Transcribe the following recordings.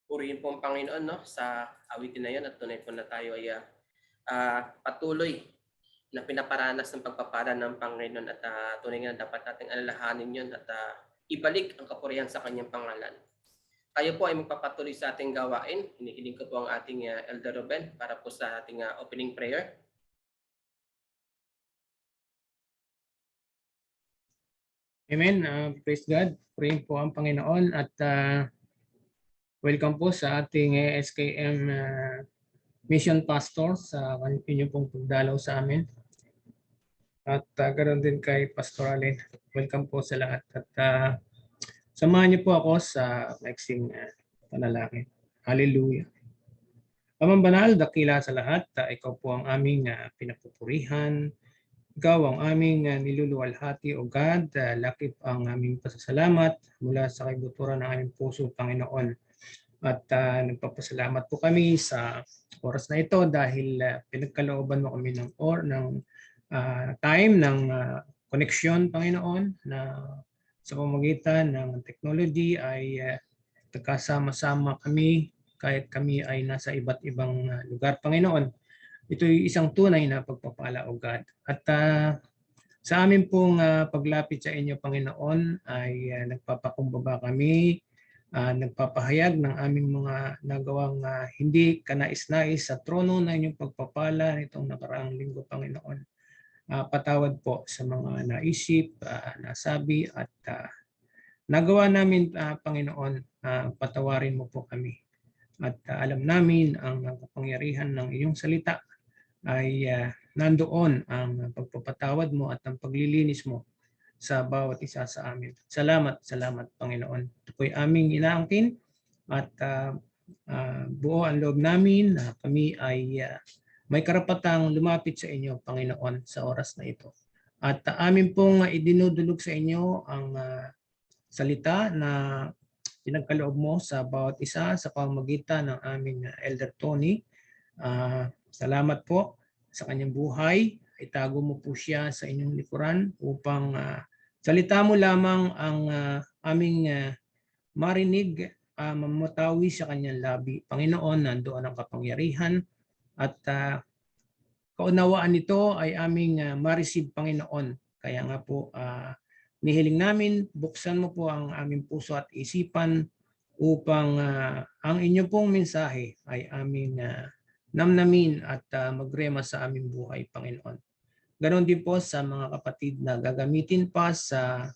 Purihin po ang Panginoon, no, sa awitin na 'yon at tunay po na tayo ay patuloy na pinaparanas ng pagpapala ng Panginoon at tunay nga dapat nating alalahanin 'yon at ibalik ang kapurihan sa kanyang pangalan. Tayo po ay magpapatuloy sa ating gawain. Hinihiling ko po ang ating Elder Ruben para po sa ating opening prayer. Amen. Praise God. Purihin po ang Panginoon at welcome po sa ating SKM Mission Pastor sa inyong pong pagdalaw sa amin. At ganoon din kay Pastor Allen. Welcome po sa lahat. At samahan niyo po ako sa maiksing panalangin. Hallelujah. Amang banal, dakila sa lahat, ikaw po ang aming pinapupurihan. Ikaw ang aming niluluwalhati, O God. Lakip ang aming pasasalamat mula sa kaibuturan ng aming puso, Panginoon. At nagpapasalamat po kami sa oras na ito dahil pinagkalooban mo kami ng time ng koneksyon, Panginoon, na sa pamamagitan ng technology ay nagkasama-sama kami kahit kami ay nasa iba't ibang lugar, Panginoon. Ito'y isang tunay na pagpapala, O God. At sa amin pong paglapit sa inyo, Panginoon, ay nagpapakumbaba kami, nagpapahayag ng aming mga nagawang hindi kanais-nais sa trono na inyong pagpapala nitong nakaraang linggo, Panginoon. Patawad po sa mga naisip, nasabi at nagawa namin, Panginoon. Patawarin mo po kami. At alam namin ang kapangyarihan ng iyong salita ay nandoon ang pagpapatawad mo at ang paglilinis mo sa bawat isa sa amin. Salamat, Panginoon. Ito po'y aming inaangkin at buo ang loob namin na kami ay may karapatang lumapit sa inyo, Panginoon, sa oras na ito. At amin pong idinudulog sa inyo ang salita na pinagkaloob mo sa bawat isa sa pamamagitan ng aming Elder Tony. Salamat po sa kanyang buhay. Itago mo po siya sa inyong likuran upang salita mo lamang ang aming marinig, mamatawi sa kanyang labi. Panginoon, nandoon ang kapangyarihan at kaunawaan nito ay aming ma-receive, Panginoon. Kaya nga po, nihiling namin, buksan mo po ang aming puso at isipan upang ang inyong pong mensahe ay aming namnamin at magrema sa aming buhay, Panginoon. Ganon din po sa mga kapatid na gagamitin pa sa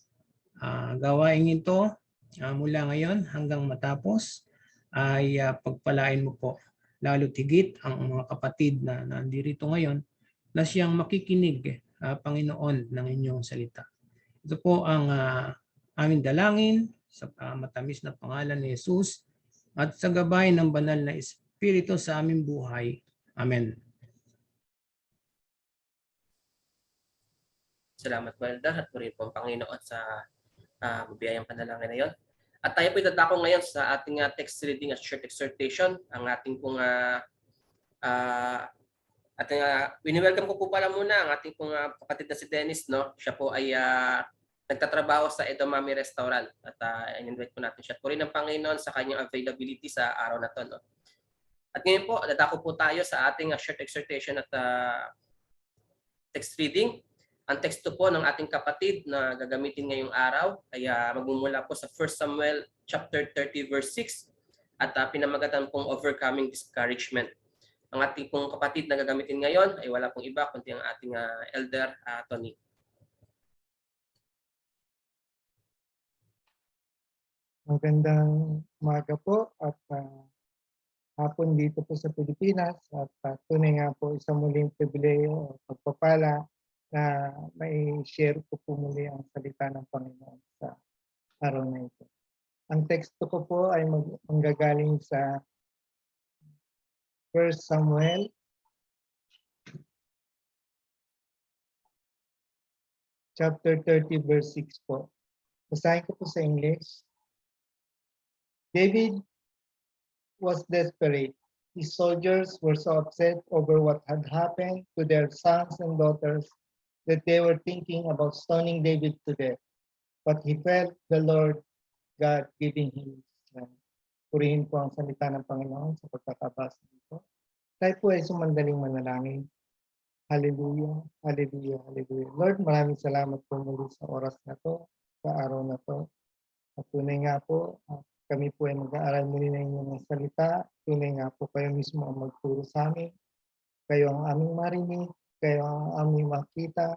gawain ito mula ngayon hanggang matapos ay pagpalain mo po lalo't higit ang mga kapatid na nandirito ngayon na siyang makikinig, Panginoon, ng inyong salita. Ito po ang aming dalangin sa matamis na pangalan ni Jesus at sa gabay ng banal na Espiritu sa aming buhay. Amen. Salamat, Elder, at purihin po ang Panginoon sa mabiyayang panalangin na 'yon. At tayo po dadako ngayon sa ating text reading at short exhortation. Ang ating pong wini-welcome ko po pala muna ang ating pong kapatid na si Dennis, no? Siya po ay nagtatrabaho sa Edamame Restaurant at in-invite po natin siya. Purihin ang Panginoon sa kanyang availability sa araw na 'to, no? At ngayon po, dadako po tayo sa ating short exhortation at text reading. Ang teksto po ng ating kapatid na gagamitin ngayong araw ay magmumula po sa 1 Samuel chapter 30 verse 6 at pinamagatan pong overcoming discouragement. Ang ating pong kapatid na gagamitin ngayon ay wala pong iba kundi ang ating Elder Tony. Magandang umaga po at hapon dito po sa Pilipinas at tunay nga po isang muling pribileyo o pagpapala na may share ko po muli ang salita ng Panginoon sa araw na ito. Ang teksto ko po ay manggagaling sa 1 Samuel chapter 30 verse 6 po. Basahin ko po sa English. David was desperate. His soldiers were so upset over what had happened to their sons and daughters that they were thinking about stoning David to death. But he felt the Lord God giving him strength. purihin po ang salita ng Panginoon sa pagkakabasa dito. Tayo po ay sumandaling manalangin. Hallelujah, hallelujah, hallelujah. Lord, maraming salamat po muli sa oras na to, sa araw na to. At tunay nga po, kami po ay mag-aaral muli ng inyong salita. Tunay nga po kayo mismo ang magturo sa amin. Kayo ang aming marinig, kayo ang aming makita,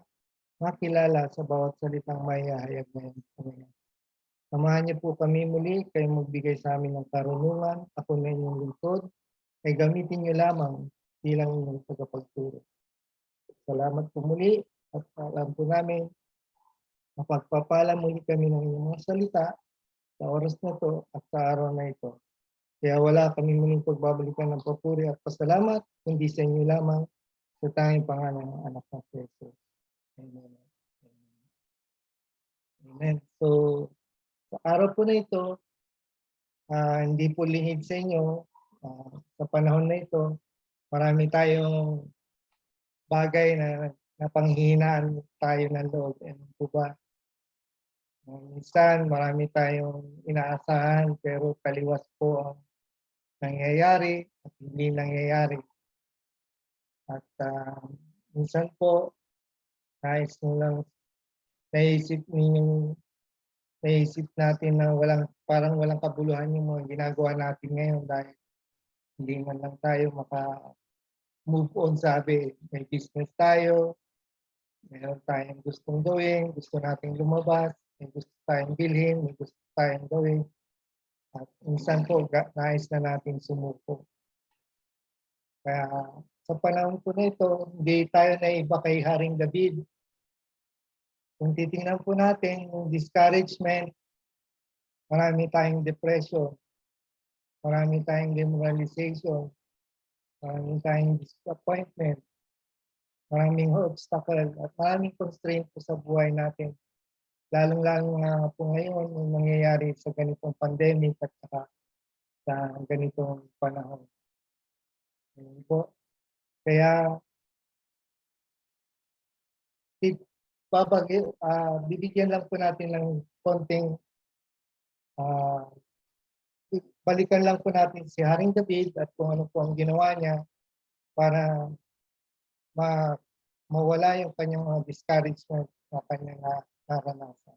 makilala sa bawat salitang may hahayag ngayon. Panginoon. Samahan niyo po kami muli, kayo magbigay sa amin ng karunungan. Ako na inyong lingkod, ay gamitin niyo lamang bilang inyong tagapagturo. Salamat po muli at alam po namin mapagpapala muli kami ng inyong mga salita sa oras na to at sa araw na ito. Kaya wala kami muling pagbabalikan ng papuri at pasalamat, kundi sa inyo lamang sa tanging pangalan ng anak ng Jesus. Amen. Amen. So, sa araw po na ito, hindi po lingid sa inyo, sa panahon na ito, marami tayong bagay na napanghihinaan tayo ng loob. Ano po ba? Minsan, marami tayong inaasahan pero taliwas po ang nangyayari at hindi nangyayari. At minsan po, naisip natin na parang walang kabuluhan yung mga ginagawa natin ngayon dahil hindi man lang tayo move on, sabi. May business tayo, meron tayong gustong gawin, gusto nating lumabas, may gusto tayong bilhin, may gusto tayong gawin. At minsan po, nais na natin sumuko. Kaya sa panahon po na ito, hindi tayo naiba kay Haring David. Kung titingnan po natin yung discouragement, marami tayong depression, marami tayong demoralization, marami tayong disappointment, maraming obstacle, at maraming constraint po sa buhay natin. Lalong-lalo nga po ngayon yung nangyayari sa ganitong pandemic at saka sa ganitong panahon. Kaya bibigyan lang po natin ng konting balikan lang po natin si Haring David at kung ano po ang ginawa niya para mawala yung kanyang mga discouragement na kanyang naranasan.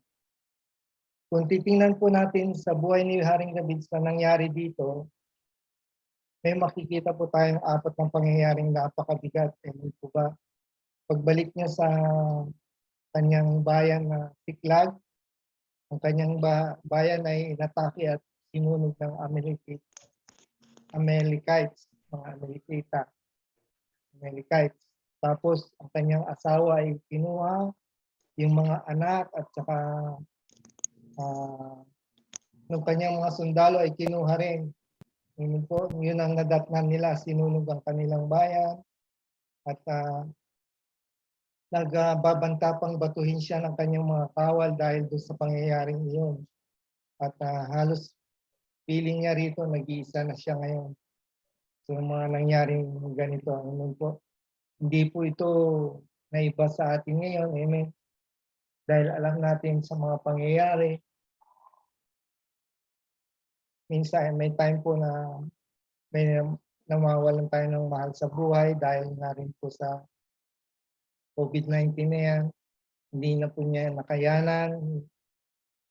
Kung titingnan po natin sa buhay ni Haring David sa nangyari dito, may makikita po tayong 4 ng pangyayaring napakabigat. Hindi po ba? Pagbalik niya sa kanyang bayan na Siklag, ang kanyang bayan ay inatake at sinunog ng Amalekites, mga Amalekites. Tapos ang kanyang asawa ay kinuha, yung mga anak at saka ng kanyang mga sundalo ay kinuha rin. Yun ang nadatnan nila, sinunog ang kanilang bayan at nagbabanta pang batuhin siya ng kanyang mga kawal dahil doon sa pangyayaring iyon. At halos feeling niya rito, nag-iisa na siya ngayon. So mga nangyaring ganito, hindi po ito naiba sa atin ngayon, amen. Dahil alam natin sa mga pangyayari, minsan may time po na may namawalan tayo ng mahal sa buhay dahil na rin po sa COVID-19 na yan. Hindi na po niya nakayanan.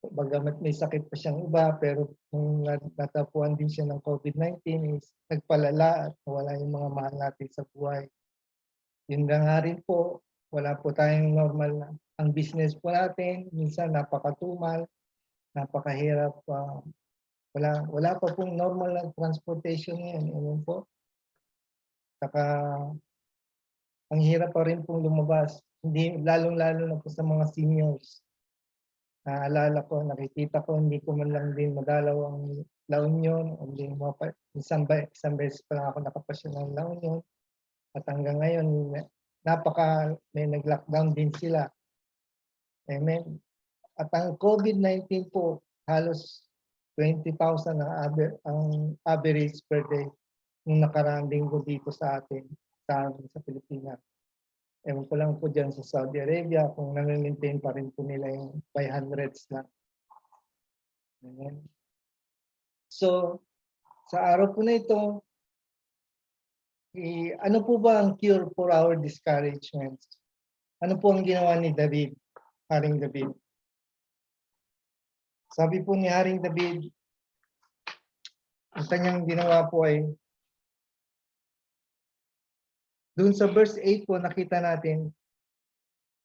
Bagamat may sakit pa siyang iba, pero kung natapuan din siya ng COVID-19, is nagpalala at wala yung mga mahal natin sa buhay. Yun nga rin po, wala po tayong normal na. Ang business po natin, minsan napakatumal, napakahirap. Wala pa pong normal na transportation ngayon. Ano po? Saka, ang hirap pa rin pong lumabas. Hindi, lalong-lalo na po sa mga seniors. Naalala ko, nakikita ko, hindi ko man lang din madalaw ang La Union. Isang beses pa lang ako nakapasyon ng La Union. At hanggang ngayon, may nag-lockdown din sila. Amen. At ang COVID-19 po, halos 20,000 ang average per day nung nakaraang linggo dito sa atin, sa Pilipinas. Ewan ko lang po dyan sa Saudi Arabia kung nami-maintain pa rin po nila yung 500s na. Amen. So, Sa araw po na ito, ano po ba ang cure for our discouragements? Ano po ang ginawa ni David, Haring David? Sabi po ni Haring David, ang kanyang ginawa po ay, dun sa verse 8 po nakita natin,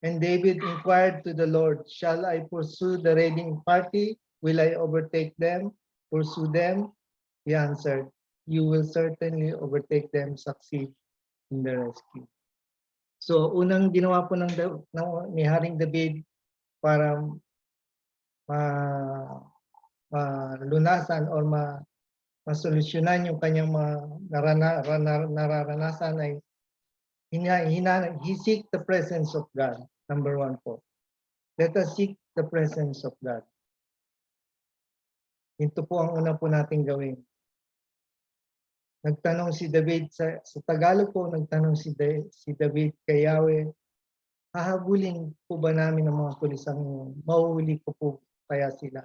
and David inquired to the Lord, shall I pursue the raiding party? Will I overtake them? Pursue them? He answered, you will certainly overtake them, succeed in the rescue. So, unang ginawa po ni Haring David para malunasan or masolusyonan yung kanyang nararanasan ay he seek the presence of God. Number 1 po. Let us seek the presence of God. Ito po ang una po nating gawin. Nagtanong si David, sa Tagalog po, nagtanong si David kay Yahweh, hahabulin po ba namin ang mga pulisang yun? Mahuhuli ko po kaya sila?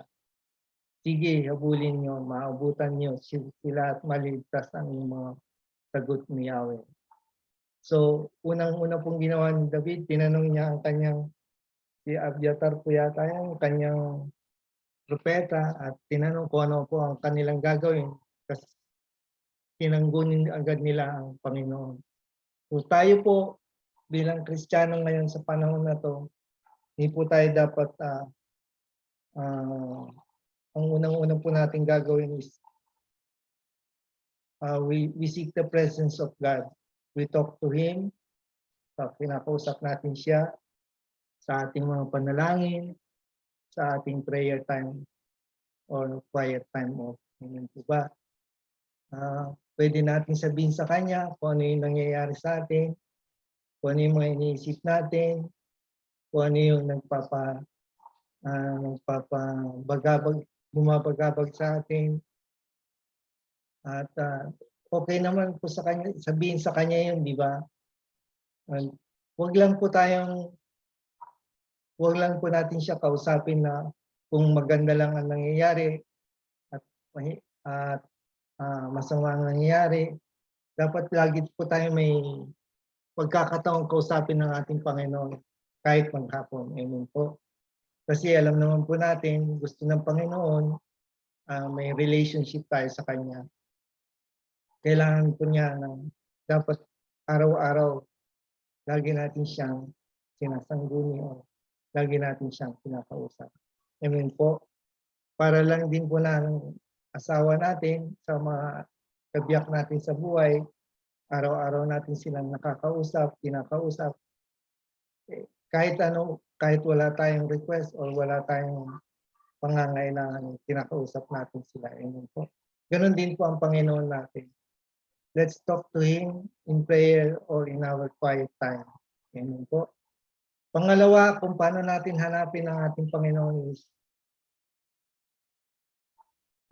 Sige, habulin nyo, maabutan nyo sila at maliligtas ang mga sagot ni Yahweh. So, unang-una pong ginawa ni David, tinanong niya ang kanyang, si Abiathar po yata yung kanyang propeta, at tinanong ko ano po ang kanilang gagawin kasi tinanggunin agad nila ang Panginoon. So tayo po bilang Kristiyano ngayon sa panahon na to, hindi po tayo dapat ang unang-unang po natin gagawin is we seek the presence of God. We talk to Him, pinakausap natin siya sa ating mga panalangin, sa ating prayer time or quiet time of ganyan po ba? Pwede natin sabihin sa Kanya kung ano yung nangyayari sa atin, kung ano yung mga iniisip natin, kung ano yung bumabagabag sa atin. At okay naman po sa Kanya, sabihin sa Kanya yun, di ba? Huwag lang po natin siya kausapin na kung maganda lang ang nangyayari at masama ang nangyayari. Dapat lagi po tayo may pagkakataong kausapin ng ating Panginoon kahit maghapon. Amen po. Kasi alam naman po natin, gusto ng Panginoon, may relationship tayo sa Kanya. Kailangan po niya ng dapat araw-araw lagi natin siyang sinasangguni o lagi natin siyang pinakausap. Amen po. Para lang din po ng asawa natin sa mga kabiyak natin sa buhay, araw-araw natin silang nakakausap, kinakausap. Kahit wala tayong request or wala tayong pangangailangan, kinakausap natin sila. Amen po. Ganon din po ang Panginoon natin. Let's talk to Him in prayer or in our quiet time. Amen po. Pangalawa, kung paano natin hanapin ang ating Panginoon is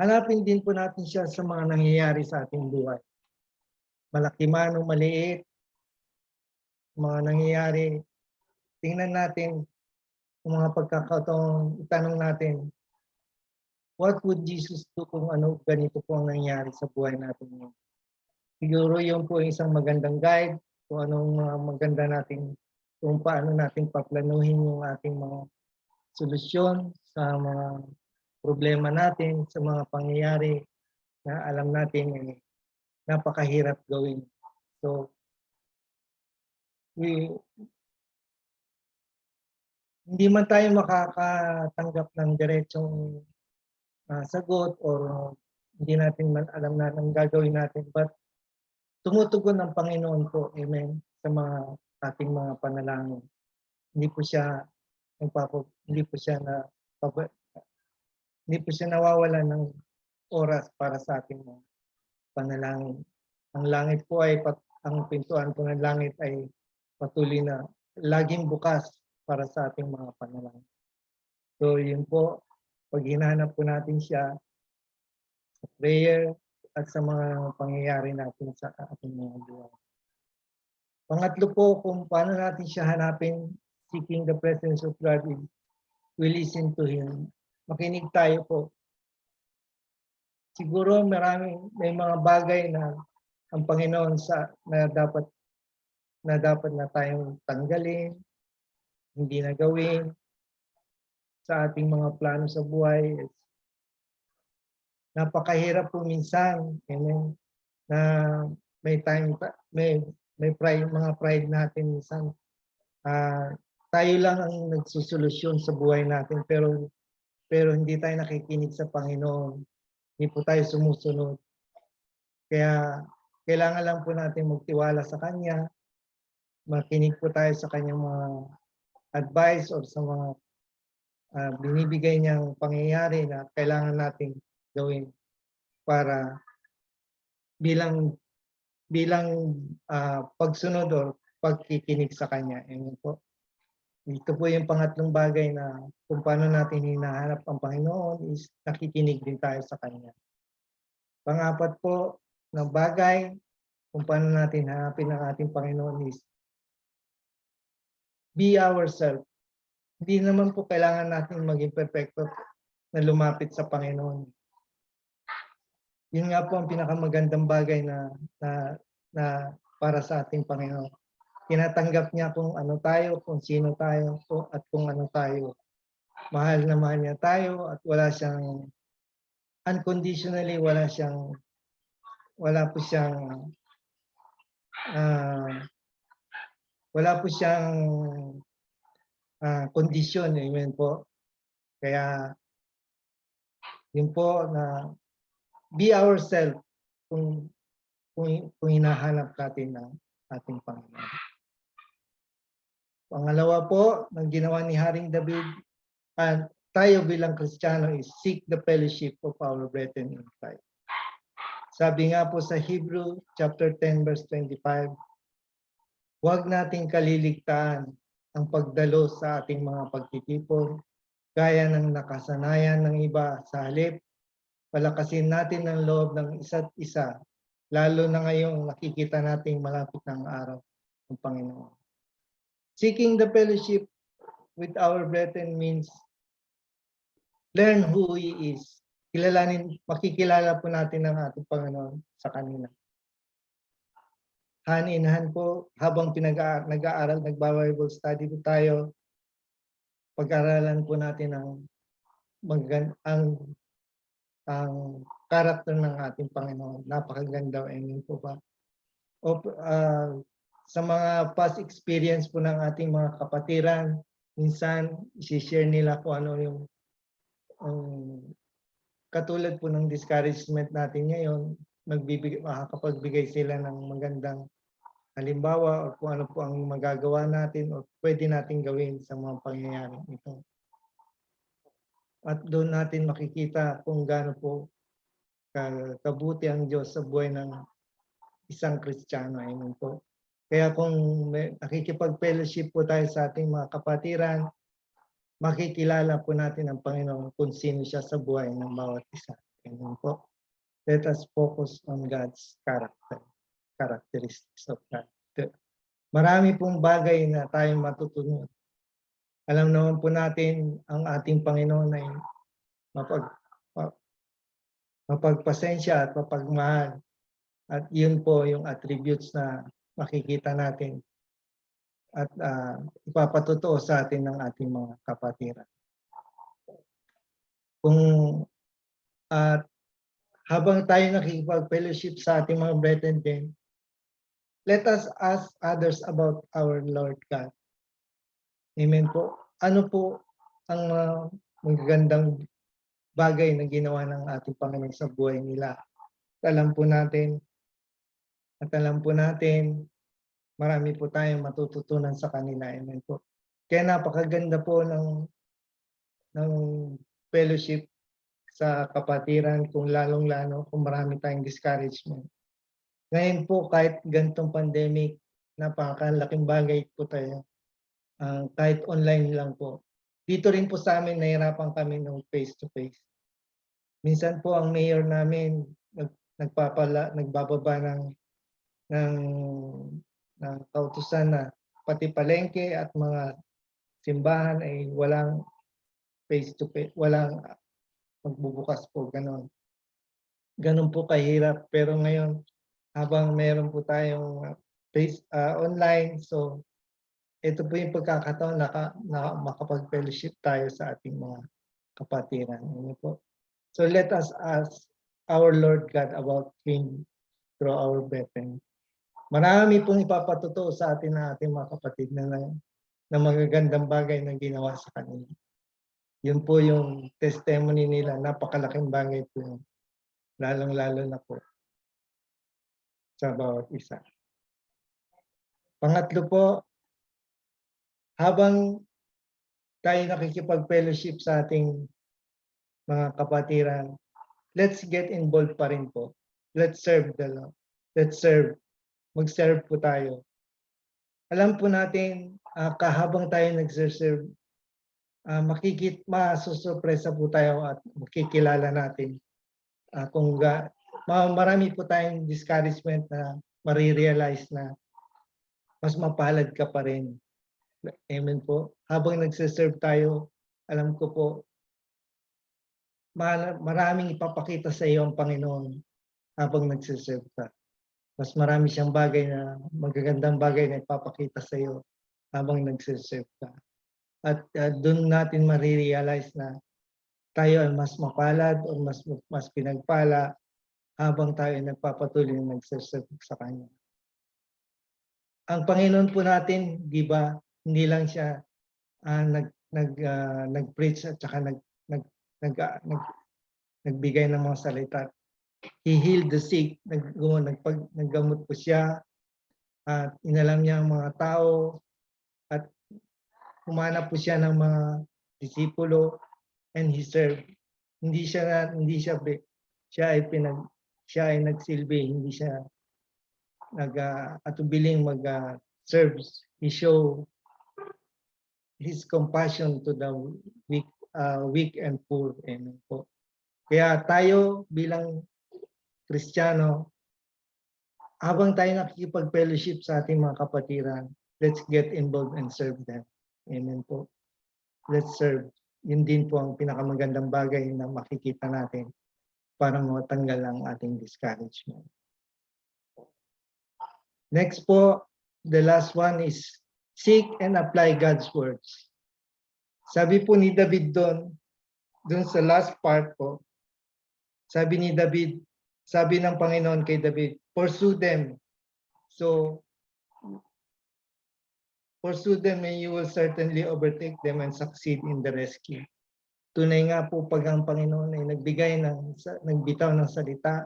hanapin din po natin siya sa mga nangyayari sa ating buhay. Malaki man o maliit, mga nangyayari, tingnan natin ang mga pagkakataong itanong natin, what would Jesus do kung ganito po ang nangyayari sa buhay natin ngayon? Siguro yun po isang magandang guide kung anong maganda natin, kung paano natin paplanuhin yung ating mga solusyon sa mga problema natin, sa mga pangyayari na alam natin napakahirap gawin. So, hindi man tayo makakatanggap ng diretsong sagot or hindi natin man alam na ang gagawin natin, but tumutugon ng Panginoon po, amen, sa mga ating mga panalangin. Hindi po siya nawawala ng oras para sa ating mga panalangin. Ang langit po ang pintuan po ng langit ay patuloy na laging bukas para sa ating mga panalangin. So yun po, pag hinahanap po natin siya sa prayer at sa mga pangyayari natin sa ating mga buhay. Pangatlo po, kung paano natin siya hanapin, seeking the presence of God, we listen to Him. Makinig tayo po. siguro may mga bagay na ang Panginoon na dapat na tayong tanggalin, hindi na gawin sa ating mga plano sa buhay. Napakahirap po minsan, amen, na may pride, mga pride natin minsan. Tayo lang ang nagsusolusyon sa buhay natin, pero hindi tayo nakikinig sa Panginoon. Hindi po tayo sumusunod. Kaya kailangan lang po natin magtiwala sa Kanya, makinig po tayo sa Kanyang mga advice or sa mga binibigay niyang pangyayari na kailangan nating gawin para bilang pagsunod o pagkikinig sa Kanya. Amen po. Ito po yung pangatlong bagay na kung paano natin hinahanap ang Panginoon is nakikinig din tayo sa Kanya. Pangapat po na bagay kung paano natin hanapin ang ating Panginoon is be ourselves. Hindi naman po kailangan natin maging perfecto na lumapit sa Panginoon. Yun nga po ang pinakamagandang bagay na para sa ating Panginoon. Tinatanggap niya kung ano tayo, kung sino tayo, at kung ano tayo. Mahal na mahal niya tayo at wala siyang unconditionally, wala po siyang kondisyon. Amen po. Kaya yun po na be ourselves kung hinahanap natin ng ating Panginoon. Pangalawa po, ng ginawa ni Haring David, at tayo bilang Kristiyano is seek the fellowship of our brethren in Christ. Sabi nga po sa Hebrew chapter 10 verse 25, huwag nating kaliligtaan ang pagdalo sa ating mga pagtitipon, gaya ng nakasanayan ng iba. Sa halip, palakasin natin ang loob ng isa't isa, lalo na ngayong nakikita nating malapit ng araw ng Panginoon. Seeking the fellowship with our brethren means learn who He is. Makikilala po natin ang ating Panginoon sa kanila. Hand in hand po, habang nag-aaral, nagba-Bible study po tayo, pag-aralan po natin ang karakter ng ating Panginoon. Napakaganda, amen po ba? Sa mga past experience po ng ating mga kapatiran, minsan isi-share nila kung ano yung katulad po ng discouragement natin ngayon, makakapagbigay sila ng magandang halimbawa o kung ano po ang magagawa natin o pwede natin gawin sa mga pangyayari ito. At doon natin makikita kung gaano po kabuti ang Diyos sa buhay ng isang Kristiyano. Amen po. Kaya kung nakikipag-fellowship po tayo sa ating mga kapatiran, makikilala po natin ang Panginoon kung sino siya sa buhay ng bawat isa. Amen po. Let us focus on God's characteristics of God. Marami pong bagay na tayong matutunan. Alam naman po natin ang ating Panginoon ay mapagpasensya at mapagmahal. At yun po yung attributes na makikita natin at ipapatotoo sa atin ng ating mga kapatiran. Habang tayo nakikipag-fellowship sa ating mga brethren din, let us ask others about our Lord God. Amen po. Ano po ang magagandang bagay na ginawa ng ating Panginoon sa buhay nila? Alam po natin, marami po tayong matututunan sa kanila. Amen po. Kaya napakaganda po ng fellowship sa kapatiran, kung lalong-lalo kung marami tayong discouragement. Ngayon po, kahit ganitong pandemic, napakalaking bagay po tayo. Kahit online lang po. Dito rin po sa amin, nahirapan kami ng face-to-face. Minsan po ang mayor namin, nagbababa ng kautusan na pati palengke at mga simbahan ay walang face-to-face, walang magbubukas po, gano'n. ganun po kahirap. Pero ngayon, habang meron po tayong online, so ito po yung pagkakataon na makapag-fellowship tayo sa ating mga kapatiran. Ano po? So let us ask our Lord God about Him through our brethren. Marami pong ipapatotoo sa atin ng ating mga kapatid na magagandang bagay na ginawa sa kanila. Yun po yung testimony nila, napakalaking bagay po yun. Lalong-lalo na po sa bawat isa. Pangatlo po, habang tayo nakikipag-fellowship sa ating mga kapatiran, let's get involved pa rin po. Let's serve the Lord. Let's serve. Mag-serve po tayo. Alam po natin, kahabang tayo nag-serve, masusurpresa po tayo at makikilala natin kung marami po tayong discouragement na marirealize na mas mapalad ka pa rin. Amen po. Habang nagsiserve tayo, alam ko po, maraming ipapakita sa iyo ang Panginoon habang nagsiserve ka. Mas marami siyang magagandang bagay na ipapakita sa iyo habang nagsiserve ka. At doon natin marirealize na tayo ay mas mapalad o mas pinagpala habang tayo ay nagpapatuloy na nagsiserve sa Kanya. Ang Panginoon po natin, di ba, hindi lang siya nag-preach at saka nagbigay ng mga salita. He healed the sick, naggamot po siya, at inalam niya ang mga tao, at humanap po siya ng mga disipulo, and he served. Siya ay nagsilbi, hindi siya atubiling mag-serve. He showed his compassion to the weak and poor. Amen po. Kaya tayo bilang Kristiyano, habang tayo nakikipag-fellowship sa ating mga kapatiran, let's get involved and serve them. Amen po. Let's serve. Yun din po ang pinakamagandang bagay na makikita natin para matanggal ang ating discouragement. Next po, the last one is seek and apply God's words. Sabi po ni David doon sa last part po, sabi ni David, sabi ng Panginoon kay David, pursue them. So, pursue them and you will certainly overtake them and succeed in the rescue. Tunay nga po pag ang Panginoon ay nagbitaw ng salita,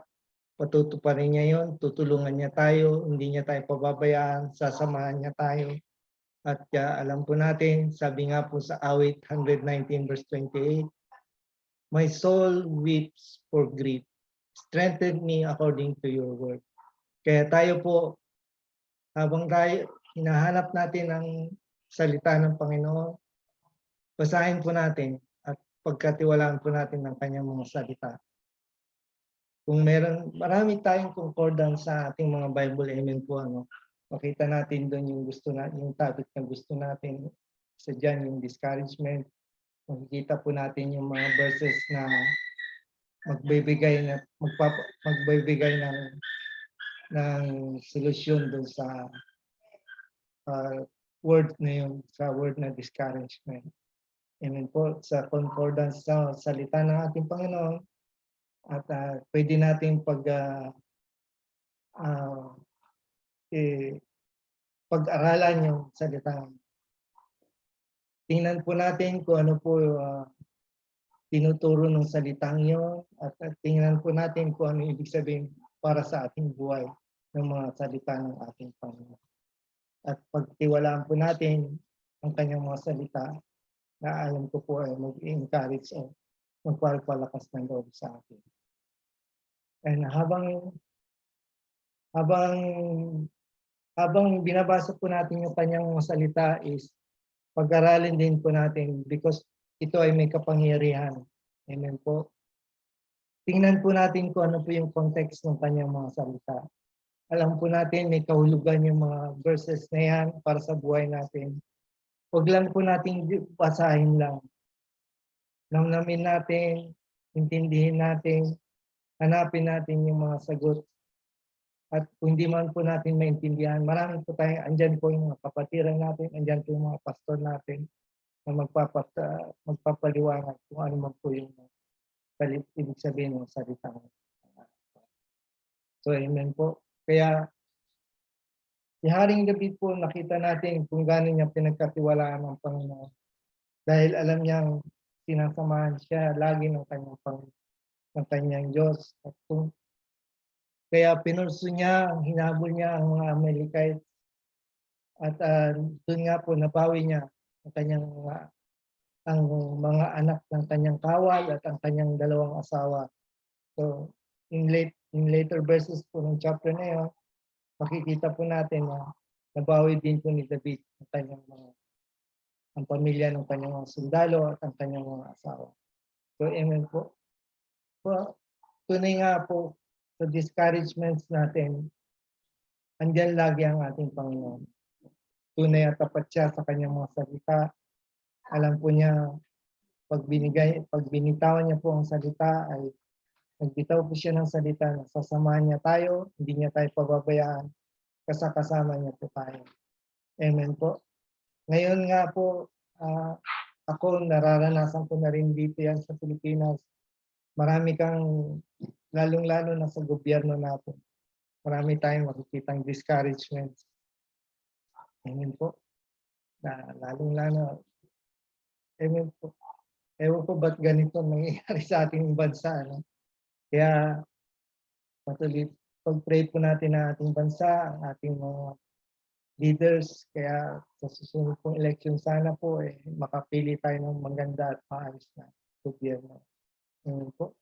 patutuparin niya yon, tutulungan niya tayo, hindi niya tayo pababayaan, sasamahan niya tayo. At alam po natin, sabi nga po sa awit 119 verse 28, my soul weeps for grief. Strengthen me according to your word. Kaya tayo po, habang tayo hinahanap natin ang salita ng Panginoon, basahin po natin at pagkatiwalaan po natin ng kanyang mga salita. Kung marami tayong concordance sa ating mga Bible, amen po, makita natin doon yung topic na gusto natin. Isa dyan yung discouragement. Makikita po natin yung mga verses na magbibigay ng solusyon doon sa word na yun, sa word na discouragement. Amen po, sa concordance sa salita ng ating Panginoon, at pwede natin pag-aralan yung salita. Tingnan po natin kung ano po tinuturo ng salitang yun, at tingnan po natin kung ano ibig sabihin para sa ating buhay ng mga salita ng ating Panginoon. At pagtiwalaan po natin ang kanyang mga salita na alam ko po ay mag-encourage o magpapalakas ng loob sa atin. And habang binabasa po natin yung kanyang mga salita is pag-aralin din po natin because ito ay may kapangyarihan. Amen po. Tingnan po natin kung ano po yung context ng kanyang mga salita. Alam po natin may kahulugan yung mga verses na yan para sa buhay natin. Huwag lang po natin basahin lang. Namnamin natin, intindihin natin, hanapin natin yung mga sagot. At kung hindi man po natin maintindihan, marami po tayo, andyan po yung mga kapatiran natin, andyan po yung mga pastor natin na magpapaliwanag kung ano man po yung ibig sabihin ng salita. So, amen po. Kaya, si Haring David po, nakita natin kung gaano niya pinagkatiwalaan ng Panginoon. Dahil alam niyang sinasamahan siya lagi ng kanyang Diyos. At kaya pinurso niya, hinabol niya ang mga Amalekite. At doon nga po, nabawi niya ang mga anak ng kanyang kawal at ang kanyang dalawang asawa. So, in later verses po ng chapter na yun, makikita po natin na nabawi din po ni David ang pamilya ng kanyang mga sundalo at ang kanyang mga asawa. So, amen po. So, tunay nga po, sa discouragements natin, andyan lagi ang ating Panginoon. Tunay at tapat siya sa kanyang mga salita. Alam po niya, pag binitawan niya po ang salita, ay nagbitaw po siya ng salita na sasamahan niya tayo, hindi niya tayo pababayaan, kasama niya po tayo. Amen po. Ngayon nga po, ako nararanasan ko na rin dito yan sa Pilipinas. Marami kang, lalong-lalo na sa gobyerno natin, marami tayong makikitang discouragements. Amen po. Lalong-lalo, amen po. Ewan ko ba't ganito nangyayari sa ating bansa. No? Kaya patuloy, pag-pray po natin ang ating bansa, ang ating mga leaders. Kaya sa susunod pong election, sana po makapili tayo ng maganda at maayos na gobyerno. Amen po.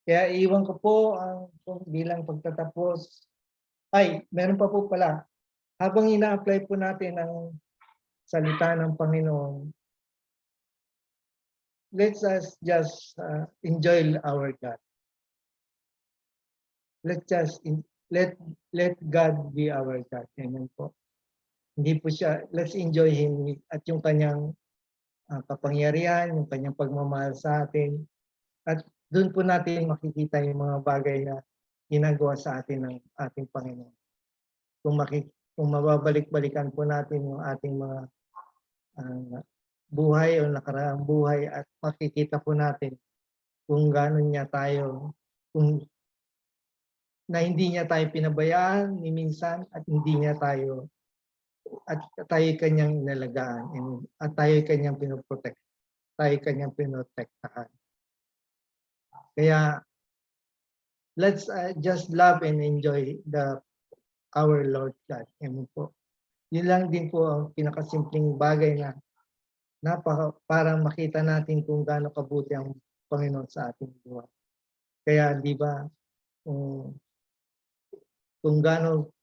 Kaya iwan ko po ang bilang pagtatapos. Ay, meron pa po pala. Habang ina-apply po natin ang salita ng Panginoon, let's just enjoy our God. Let's just let God be our God. Amen po. Hindi po siya, let's enjoy Him at yung kanyang kapangyarihan, yung kanyang pagmamahal sa atin. At doon po natin makikita yung mga bagay na ginagawa sa atin ng ating Panginoon. Kung mababalik-balikan po natin yung ating mga buhay o nakaraang buhay at makikita po natin kung gaano niya tayo, na hindi niya tayo pinabayaan ni minsan at hindi niya tayo kanyang inalagaan at tayo kanyang pinoprotektahan. Kaya let's just love and enjoy our Lord God. Amen po. Yun lang din po ang pinakasimpleng bagay na parang makita natin kung gaano kabuti ang Panginoon sa ating buhay. Kaya di ba, kung gaano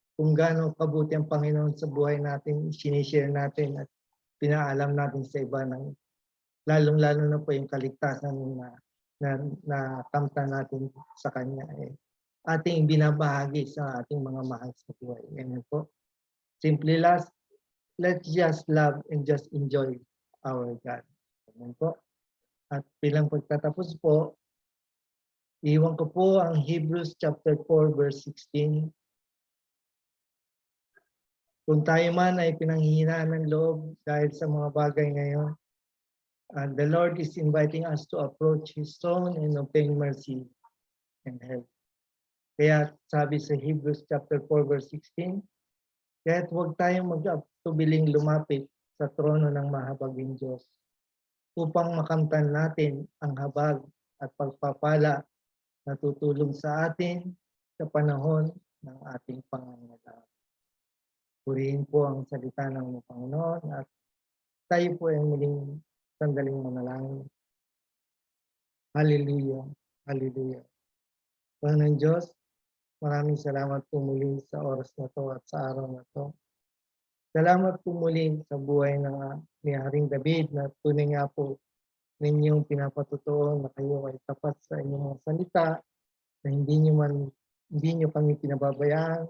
kabuti ang Panginoon sa buhay natin, sinishare natin at pinaalam natin sa iba ng lalong-lalo na po yung kaligtasan na kamtan natin sa Kanya ating binabahagi sa ating mga mahal sa buhay. Amen po. Simply last, let's just love and just enjoy our God. Amen po. At bilang pagtatapos po, iwan ko po ang Hebrews chapter 4 verse 16. Kung tayo man ay pinanghihinaan ng loob dahil sa mga bagay ngayon, the Lord is inviting us to approach His throne and obtain mercy and help. Kaya sabi sa Hebrews chapter 4 verse 16, kaya't huwag tayong magtubiling lumapit sa trono ng mahabaging Diyos upang makamtan natin ang habag at pagpapala na tutulong sa atin sa panahon ng ating pangangailangan. Purihin po ang salita ng Panginoon at tayo po ay muling sandaling manalangin. Hallelujah. Hallelujah. Panginoon Diyos, maraming salamat po muli sa oras na to at sa araw na to. Salamat po muli sa buhay ni Haring David na tunay nga po ninyong pinapatutuo na kayo ay tapat sa inyong mga salita na hindi nyo kami pinababayaan.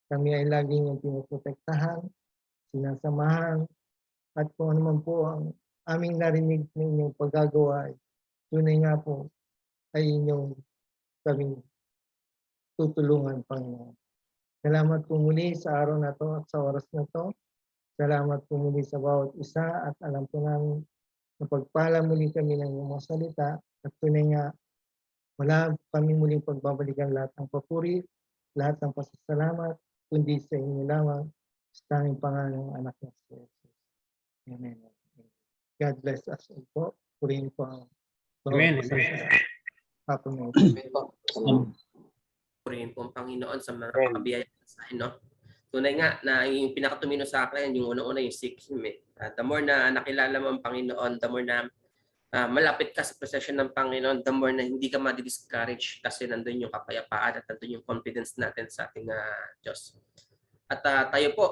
Kami ay laging yung pinoprotektahan, sinasamahan, at kung ano man po ang aming narinig ng inyong paggagawa, tunay nga po ay inyong kaming tutulungan, Panginoon. Salamat po muli sa araw na to at sa oras na to. Salamat po muli sa bawat isa at alam po namin na pagpala muli kami ng iyong mga salita at tunay nga wala kami muling pagbabalikan lahat ng papuri, lahat ng pasasalamat, kundi sa inyo lamang sa tanging pangalan ng anak ng Jesus. Amen. God bless us all po. Purihin po ang Amen. bawat isa. Hapon na ito. Amen po. Purihin po ang Panginoon sa mga kapabiyaya sa akin, no? Tunay nga na yung pinakatumino sa akin, yung una-una yung seeking me. The more na nakilala mo ang Panginoon, the more na malapit ka sa presensya ng Panginoon, the more na hindi ka ma-discourage kasi nandun yung kapayapaan at nandun yung confidence natin sa ating Diyos. At tayo po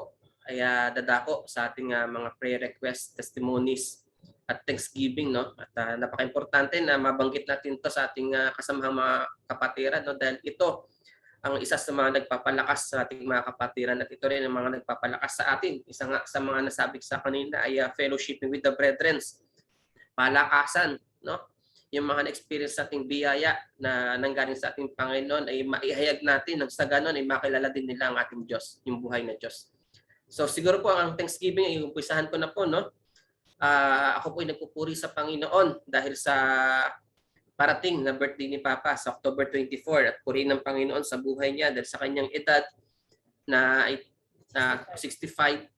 ay dadako sa ating mga prayer requests, testimonies, at thanksgiving, no? At napaka-importante na mabanggit natin to sa ating kasamahang mga kapatiran, no? Dahil ito ang isa sa mga nagpapalakas sa ating mga kapatiran at ito rin ang mga nagpapalakas sa atin. Isa nga sa mga nasabi sa kanina ay fellowshipping with the brethren, palakasan, no? Yung mga na-experience sa ating biyaya na nanggaling sa ating Panginoon ay maihayag natin nang sa ganon ay makilala din nila ang ating Diyos, yung buhay na Diyos. So siguro po ang Thanksgiving ay umpisahan ko na po, no? Ako po ay nagpupuri sa Panginoon dahil sa parating na birthday ni Papa sa October 24 at purihin ng Panginoon sa buhay niya dahil sa kanyang edad na 65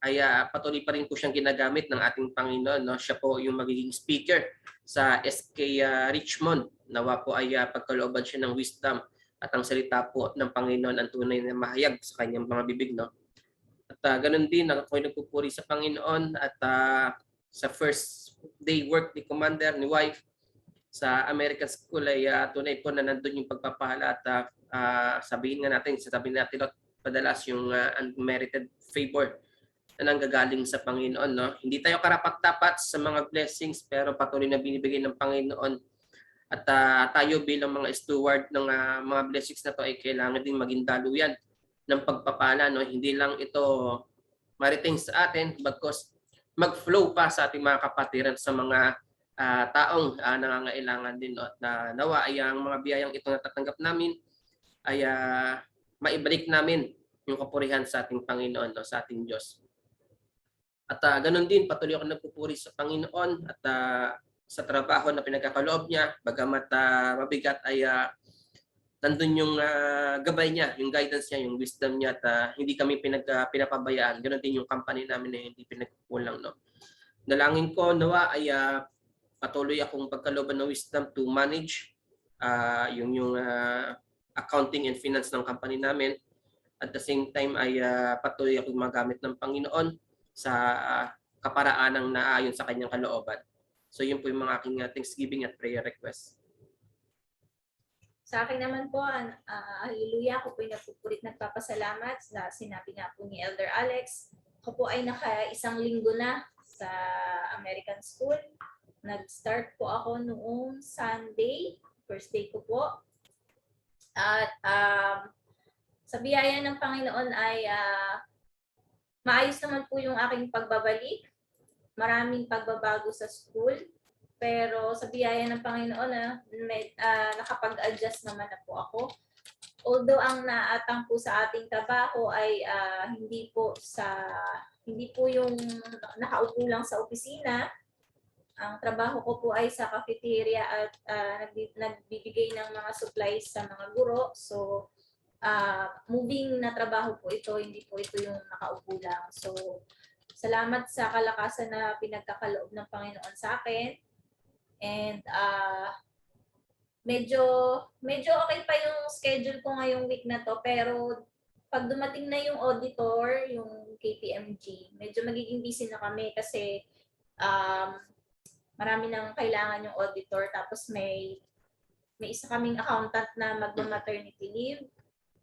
ay patuloy pa rin po siyang ginagamit ng ating Panginoon, no? Siya po yung magiging speaker sa SK Richmond. Nawa po ay pagkalooban siya ng wisdom at ang salita po ng Panginoon ang tunay na mahayag sa kanyang mga bibig, no? At ganun din ako ay nagpupuri sa Panginoon at sa first day work ni Commander, ni wife, sa American School ay tunay po na nandun yung pagpapahala at sabihin natin padalas yung unmerited favor na nanggagaling sa Panginoon, no? Hindi tayo karapat-dapat sa mga blessings pero patuloy na binibigay ng Panginoon at tayo bilang mga steward ng mga blessings na to ay kailangan din maging daluyan ng pagpapala, no? Hindi lang ito mariting sa atin bagkus mag-flow pa sa ating mga kapatiran sa mga taong nangangailangan din, no? Na nawa ay ang mga biyayang ito natatanggap namin ay maibalik namin yung kapurihan sa ating Panginoon, no? Sa ating Diyos. At ganun din patuloy ako nagpupuri sa Panginoon at sa trabaho na pinagkakaloob niya, bagamat mabigat ay nandun yung gabay niya, yung guidance niya, yung wisdom niya at hindi kami pinapabayaan. Ganun din yung company namin na hindi pinagkukulang, no? Dalangin ko nawa ay patuloy akong pagkalooban ng wisdom to manage yung accounting and finance ng company namin. At the same time ay patuloy akong magamit ng Panginoon sa kaparaanang naayon sa kanyang kalooban. So yun po yung mga aking Thanksgiving at prayer requests. Sa akin naman po, hallelujah, ako po ay nagpupulit nagpapasalamat na sinabi nga po ni Elder Alex. Ako po ay naka-isang linggo na sa American School. Nag-start po ako noong Sunday, first day ko po. At sa biyaya ng Panginoon ay maayos naman po yung aking pagbabalik. Maraming pagbabago sa school. Pero sa biyaya ng Panginoon, nakapag-adjust naman na po ako. Although ang naatang po sa ating trabaho ay hindi po yung nakaupo lang sa opisina. Ang trabaho ko po ay sa cafeteria at nagbibigay ng mga supplies sa mga guro. So, moving na trabaho po ito, hindi po ito yung nakaupo lang. So, salamat sa kalakasan na pinagkakaloob ng Panginoon sa akin. And medyo okay pa yung schedule ko ngayong week na to, pero pag dumating na yung auditor, yung KPMG, medyo magiging busy na kami kasi marami nang kailangan yung auditor, tapos may isa kaming accountant na magma-maternity leave.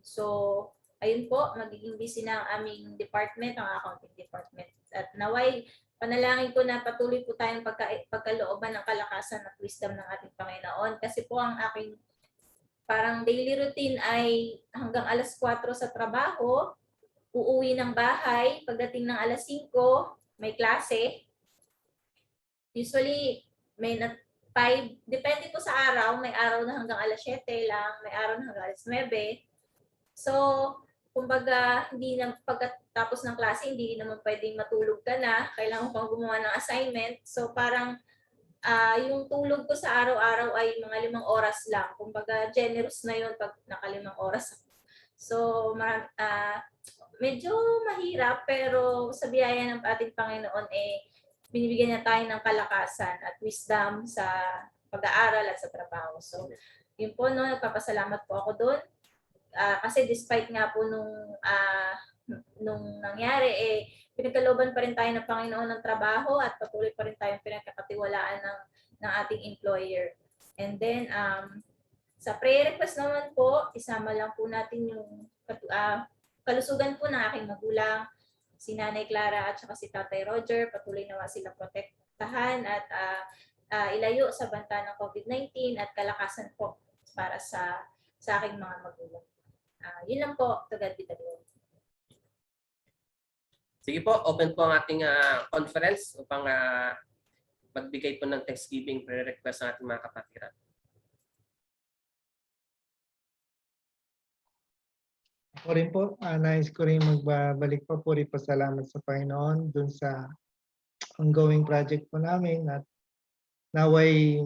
So, ayun po, magiging busy na ang aming department, ang accounting department. At naway, panalangin ko na patuloy po tayong pagkalooban ng kalakasan at wisdom ng ating Panginoon. Kasi po ang aking parang daily routine ay hanggang alas 4 sa trabaho, uuwi ng bahay, pagdating ng alas 5, may klase. Usually, depende po sa araw, may araw na hanggang alas 7 lang, may araw na hanggang alas 9. So, kumbaga, hindi na pagkatapos ng klase, hindi naman pwedeng matulog ka na, kailangan mo pang gumawa ng assignment. So, parang yung tulog ko sa araw-araw ay mga 5 oras lang. Kumbaga, generous na yun pag naka 5 oras. So, medyo mahirap, pero sa biyaya ng ating Panginoon, binibigyan niya tayo ng kalakasan at wisdom sa pag-aaral at sa trabaho. So, yun po, no, nagpapasalamat po ako doon. Kasi despite nga po nung nangyari, pinagkalooban pa rin tayo ng Panginoon ng trabaho at patuloy pa rin tayong pinagkakatiwalaan ng ating employer. And then, sa prayer request naman po, isama lang po natin yung kalusugan po ng aking magulang, si Nanay Clara at saka si Tatay Roger. Patuloy nawa silang protektahan at ilayo sa banta ng COVID-19 at kalakasan po para sa aking mga magulang. Yun lang po. To God be the glory. Sige po, open po ang ating conference upang magbigay po ng Thanksgiving prayer request sa ating mga kapatiran. Ako rin po, nais ko rin magbalik pa po rin pasalamat sa Panginoon dun sa ongoing project po namin at naway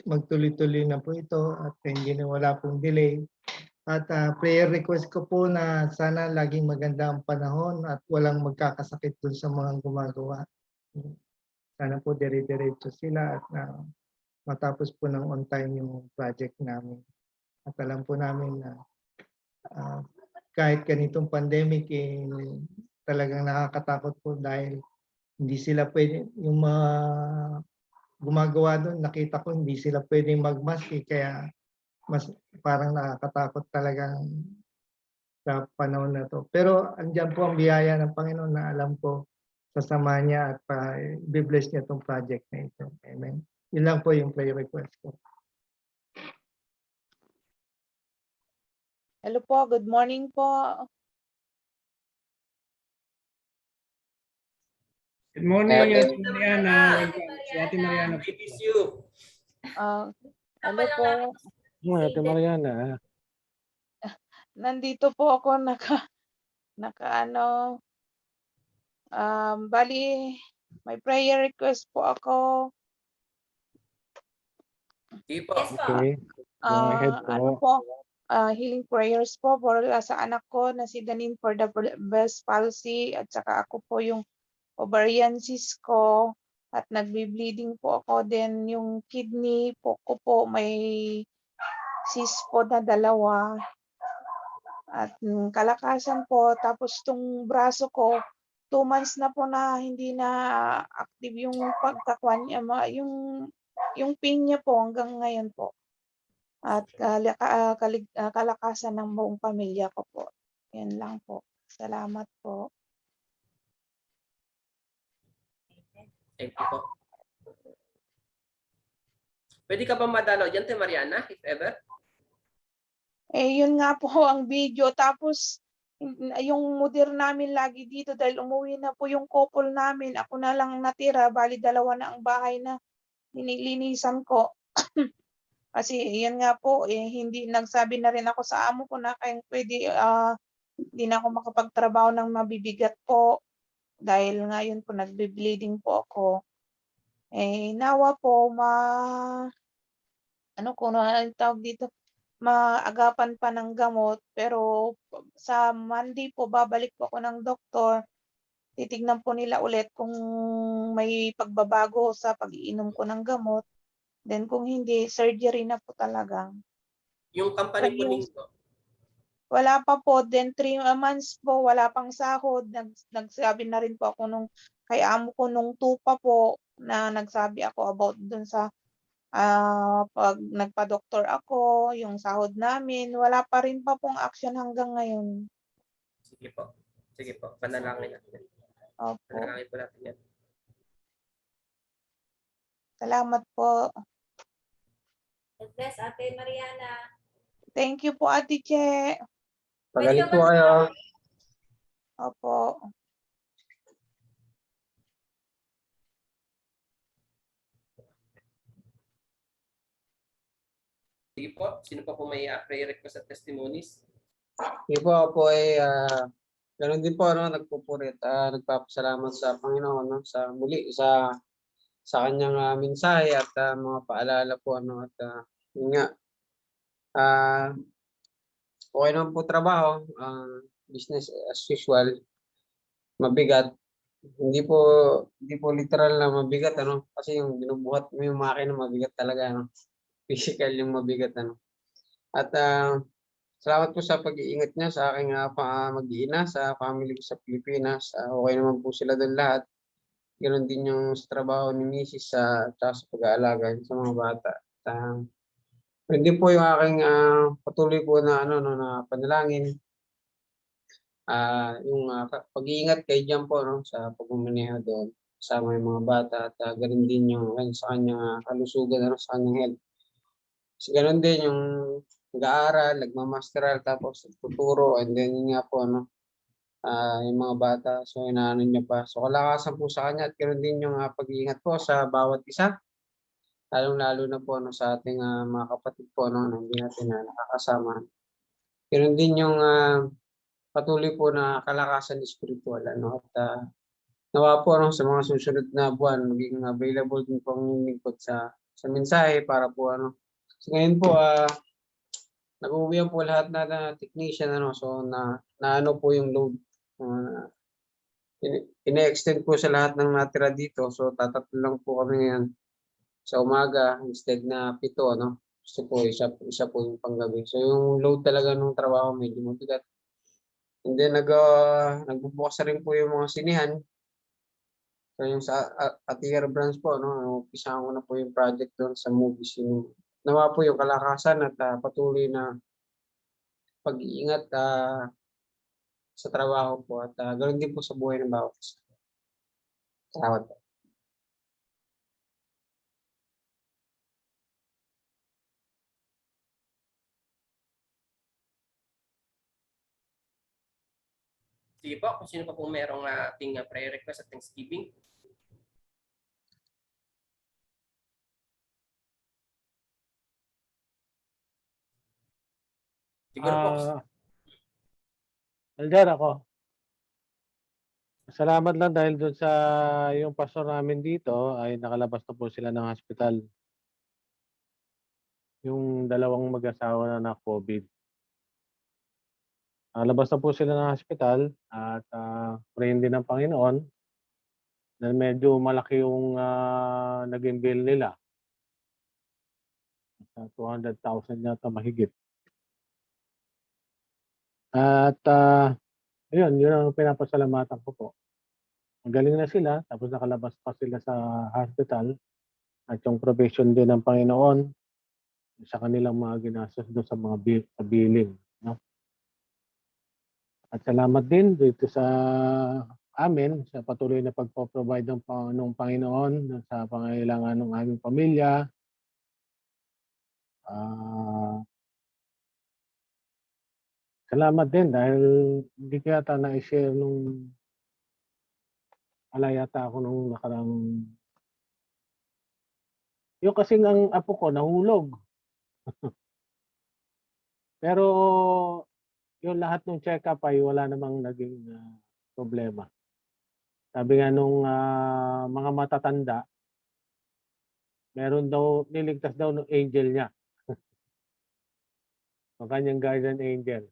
magtuloy-tuloy na po ito at hindi na wala pong delay. At prayer request ko po na sana laging maganda ang panahon at walang magkakasakit dun sa mga gumagawa. Sana po dire-diretso sila at matapos po ng on time yung project namin. At alam po namin na kahit ganitong pandemic, talagang nakakatakot po dahil hindi sila pwede, yung mga gumagawa doon, nakita ko hindi sila pwedeng mag-mask kaya mas parang nakakatakot talagang sa panahon na to. Pero andyan po ang biyaya ng Panginoon na alam ko sasama niya at i-bless niya itong project na ito. Amen. Yun lang po yung prayer request ko. Hello po, good morning po. Good morning, Ate Mariana. Si Ate Mariana. We miss you. Hello po. Ate Mariana. Nandito po ako bali may prayer request po ako. Sige po. Yes po. Okay. Go ahead po. Healing prayers po for sa anak ko na si Danin for the breast palsy at saka ako po yung ovarian cyst ko at nagbi-bleeding po ako. Then yung kidney po ko po may cyst po na 2 at kalakasan po. Tapos tong braso ko 2 months na po na hindi na active yung pagkakuan niya, yung pain niya po hanggang ngayon po. At kalakasan ng buong pamilya ko po. Yan lang po. Salamat po. Thank you po. Pwede ka ba madalaw dyan, Ate Mariana, if ever? Yun nga po ang video. Tapos yung mudir namin lagi dito dahil umuwi na po yung couple namin. Ako na lang natira. Bali 2 na ang bahay na nilinisan ko. Kasi yan nga po, hindi nagsabi na rin ako sa amo ko na kaya pwede hindi na ako makapagtrabaho ng mabibigat po dahil ngayon po nagbe-bleeding po ako. Nawa po tawag dito, maagapan pa ng gamot pero sa Monday po babalik po ako ng doktor. Titignan po nila ulit kung may pagbabago sa pag-iinom ko ng gamot. Then kung hindi, surgery na po talaga. Yung company po ninyo, Wala pa po. Then 3 months po, wala pang sahod. Nagsabi na rin po ako kay amo ko nung 2 pa po na nagsabi ako about dun sa pag nagpa-doktor ako, yung sahod namin. Wala pa rin pa pong action hanggang ngayon. sige po. Sige po, panalangin natin. Opo. Panalangin po natin yan. Salamat po. God bless, Ate Mariana. Thank you po, Ate Che. Magaling po kayo. Opo. Sige po, sino pa po may prayer request at testimonies? Hindi po ako po ay ganun din po nagpupurit, nagpapasalamat sa Panginoon sa muli sa kanyang mensahe at mga paalala po at yun nga okay naman po trabaho, business as usual, mabigat. Hindi po literal na mabigat kasi yung binubuhat mo yung makina mabigat talaga physical yung mabigat At salamat po sa pag-iingat niya sa aking mag-iina, sa family ko sa Pilipinas. Okay naman po sila doon lahat. Ganoon din yung sa trabaho ni Mrs. Tsaka sa pag-aalaga sa mga bata. Hindi po yung aking patuloy po na na panalangin. Yung pag-iingat kay Jan po sa pagmamaneho doon kasama yung mga bata at ganoon din yung sa kanyang kalusugan sa kanyang health. Kasi ganoon din yung nag-aaral, nagmamasteral, tapos tuturo, and then yun nga po yung mga bata, so inaano niya pa. So kalakasan po sa kanya at ganoon din yung pag-iingat po sa bawat isa, lalong-lalo na po sa ating mga kapatid po na hindi natin nakakasama. Ganoon din yung patuloy po na kalakasan espiritual at nawa po sa mga susunod na buwan maging available din po ang lingkod sa mensahe para po so ngayon po nag-uuwian po lahat na technician so na po yung load. Ine-extend po sa lahat ng natira dito, so tatatlo lang po kami ngayon sa umaga instead na 7 Gusto po isa po yung panggabi. So yung load talaga ng trabaho medyo mabigat. And then nagbubukas na rin po yung mga sinihan. So yung sa Atier branch po umpisahan ko na po yung project doon sa movie scene. Nawa po yung kalakasan at patuloy na pag-iingat sa trabaho po at ganoon din po sa buhay ng bawat isa. Salamat po. Sige po, kung sino pa po merong ating prayer request at thanksgiving. Siguro po. Elder ako. Salamat lang dahil doon sa yung pastor namin dito ay nakalabas na po sila ng hospital. Yung dalawang mag-asawa na COVID. Nakalabas na po sila ng hospital at prayin din ng Panginoon na medyo malaki yung naging bill nila. 200,000 yata mahigit. At yun ang pinapasalamatan ko po. Magaling na sila, tapos nakalabas pa sila sa hospital at yung provision din ng Panginoon sa kanilang mga ginastos doon sa mga billing. At salamat din dito sa amin sa patuloy na pagpo-provide ng Panginoon sa pangailangan ng aming pamilya. Salamat din dahil hindi ko yata na-share nung yata ako nung nakarang yung kasing ang apo ko nahulog. Pero yung lahat ng check-up ay wala namang naging problema. Sabi nga nung mga matatanda, meron daw, niligtas daw ng angel niya. Ang kanyang guardian angel.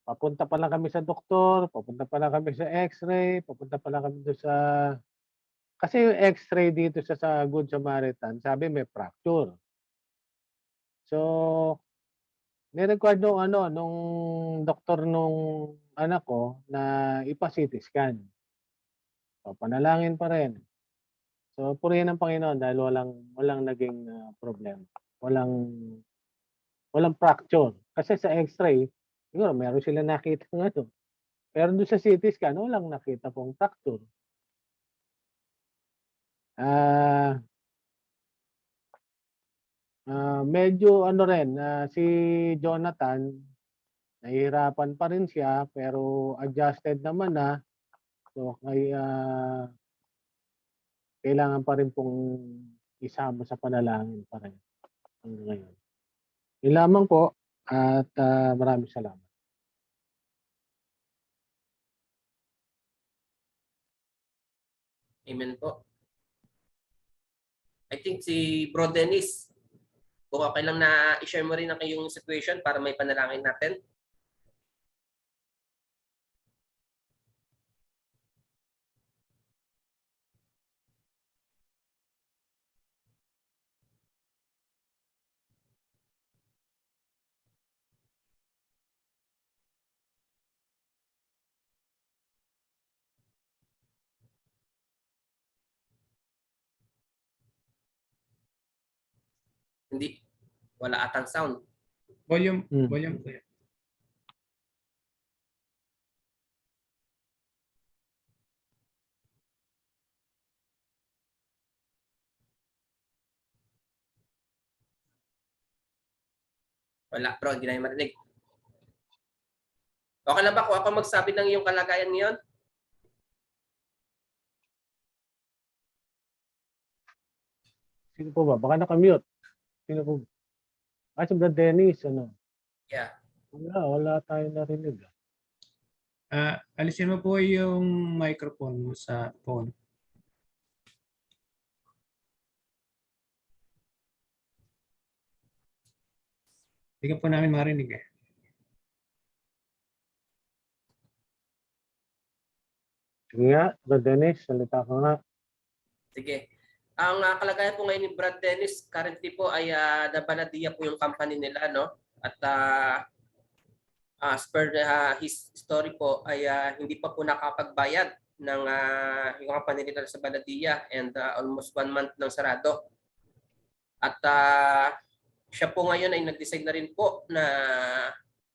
Papunta pa lang kami sa doktor, papunta pa lang kami sa x-ray, papunta pa lang kami doon sa... Kasi yung x-ray dito sa Good Samaritan, sabi may fracture. So, ni-required nung doktor nung anak ko na ipa-CT scan. So, panalangin pa rin. So, purihin ng Panginoon dahil walang naging problema. Walang fracture. Kasi sa x-ray, siguro meron sila nakita ng Pero doon sa CT scan, walang nakita pong fracture. Medyo si Jonathan, nahihirapan pa rin siya pero adjusted naman na. So kailangan pa rin pong isama sa panalangin pa rin. hanggang ngayon. Yun lamang po at maraming salamat. Amen po. I think si Bro Dennis, kung okay lang na i-share mo rin ang iyong situation para may panalangin natin. Hindi, wala atang sound. Volume, Hmm. volume po yan. Wala bro, hindi na yung marinig. Okay lang ba kung ako magsabi ng iyong kalagayan ngayon? Sino po ba? Baka nakamute. Sino po? Si Brad Dennis, ano? Yeah. Wala tayo narinig. Alisin mo po yung microphone mo sa phone. Hindi ka po namin marinig eh. Sige nga, Brad Dennis, salita ka nga. Sige. Ang kalagayan po ngayon ni Brad Dennis, currently po ay nabaladiya po yung company nila, no? At as per his story po ay hindi pa po nakapagbayad ng yung company nila sa Baladiya and almost 1 month nang sarado. At siya po ngayon ay nag-decide na rin po na,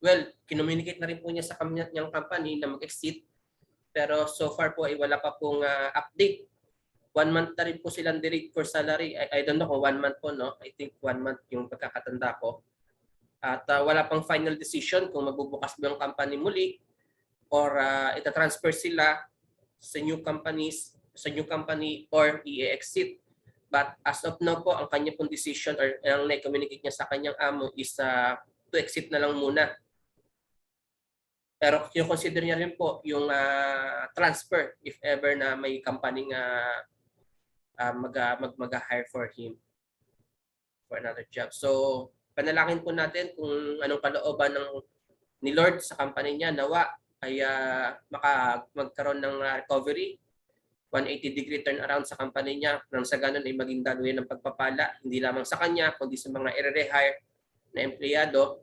well, kinommunicate na rin po niya sa kanyang company na mag-exit. Pero so far po ay wala pa pong update. 1 month na rin po silang delayed for salary. I don't know kung 1 month po, no? I think 1 month yung pagkakatanda ko. At wala pang final decision kung magbubukas ba yung company muli or itatransfer sila sa new company or i-exit. But as of now po, ang kanya pong decision or ang na-communicate niya sa kanyang amo is to exit na lang muna. Pero yung consider niya rin po yung transfer if ever na may company mag-hire for him for another job. So, panalangin po natin kung anong kalooban ni Lord sa company niya, nawa ay magkaroon ng recovery, 180-degree turnaround sa company niya, nang sa ganun ay maging daluyan ng pagpapala, hindi lamang sa kanya, kundi sa mga i-rehire na empleyado.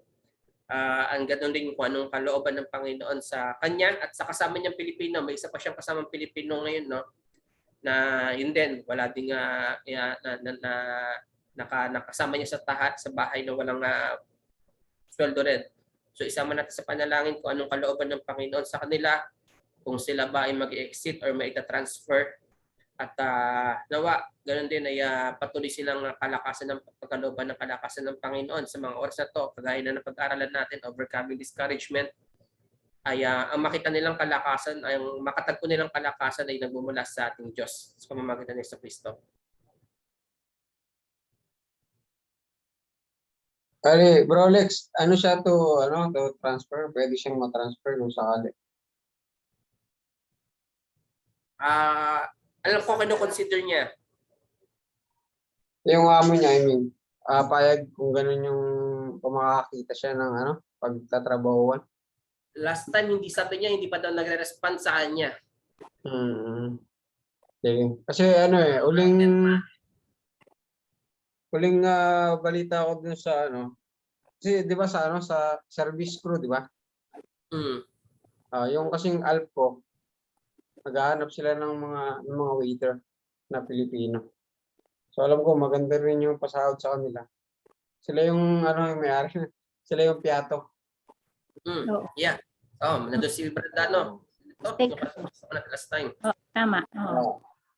Ang ganun din kung anong kalooban ng Panginoon sa kanya at sa kasama niyang Pilipino. May isa pa siyang kasamang Pilipino ngayon, no? Na yun din, wala ding nakasama niya sa bahay na walang sweldo rin. So isama natin sa panalangin kung anong kalooban ng Panginoon sa kanila, kung sila ba ay mag-exit or maita-transfer. At nawa, ganun din ay patuloy silang kalakasan ng pagkalooban ng kalakasan ng Panginoon sa mga oras na to, kagaya na napag-aralan natin, overcoming discouragement, ay ang makita nilang kalakasan, ay ang makatagpo nilang kalakasan ay nagmumula sa ating Diyos sa pamamagitan ni Kristo. Kali, Bro Lex, ano siya to transfer? Pwede siyang ma-transfer nung sakali. Alam ko kino-consider niya. Yung amo niya, I mean, payag kung ganun yung pumakakita siya ng pagtatrabahuan. Last time hindi sabi niya, hindi pa daw nagre-respond sa kanya. Okay. Kasi uling balita ko dun sa kasi 'di ba sa service crew, 'di ba? Yung kasing Alpco, naghahanap sila ng mga waiter na Pilipino. So alam ko maganda rin yung pasahod sa kanila. Sila yung yung may-ari, sila yung piyato. Yeah. Nandun si Bradano. Last time. Tama.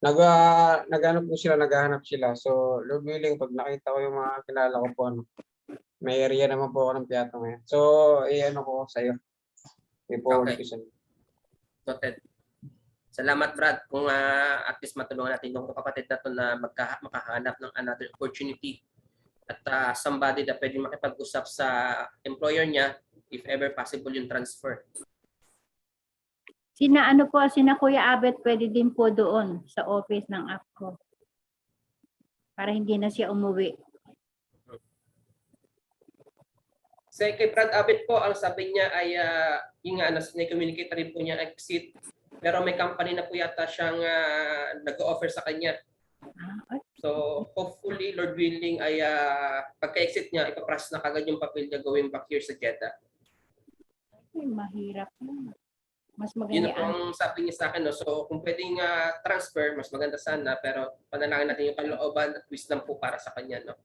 Naghahanap sila. So, lumiling pag nakita ko yung mga kilala ko po, may area naman po ako ng piyato ngayon. So, ko sa'yo. I-forward ko sa'yo. Noted. Salamat, Brad. Kung at least matulungan natin yung kapatid na to na makahanap ng another opportunity at somebody na pwede makipag-usap sa employer niya if ever possible yung transfer. Sina Kuya Abet pwede din po doon sa office ng APCO. Para hindi na siya umuwi. So kay Brad Abet po, ang sabi niya ay yung nga, na-communicate rin po niya exit. Pero may company na po yata siyang nag-offer sa kanya. So hopefully, Lord willing, ay pagka-exit niya, ipaprocess na kagad yung papel niya going back here sa Jeddah. Ay, mahirap na. Mas Yun maganda po ang sabi niya sa akin. No? So kung pwedeng transfer, mas maganda sana. Pero panalangin natin yung kalooban at wisdom po para sa kanya. No?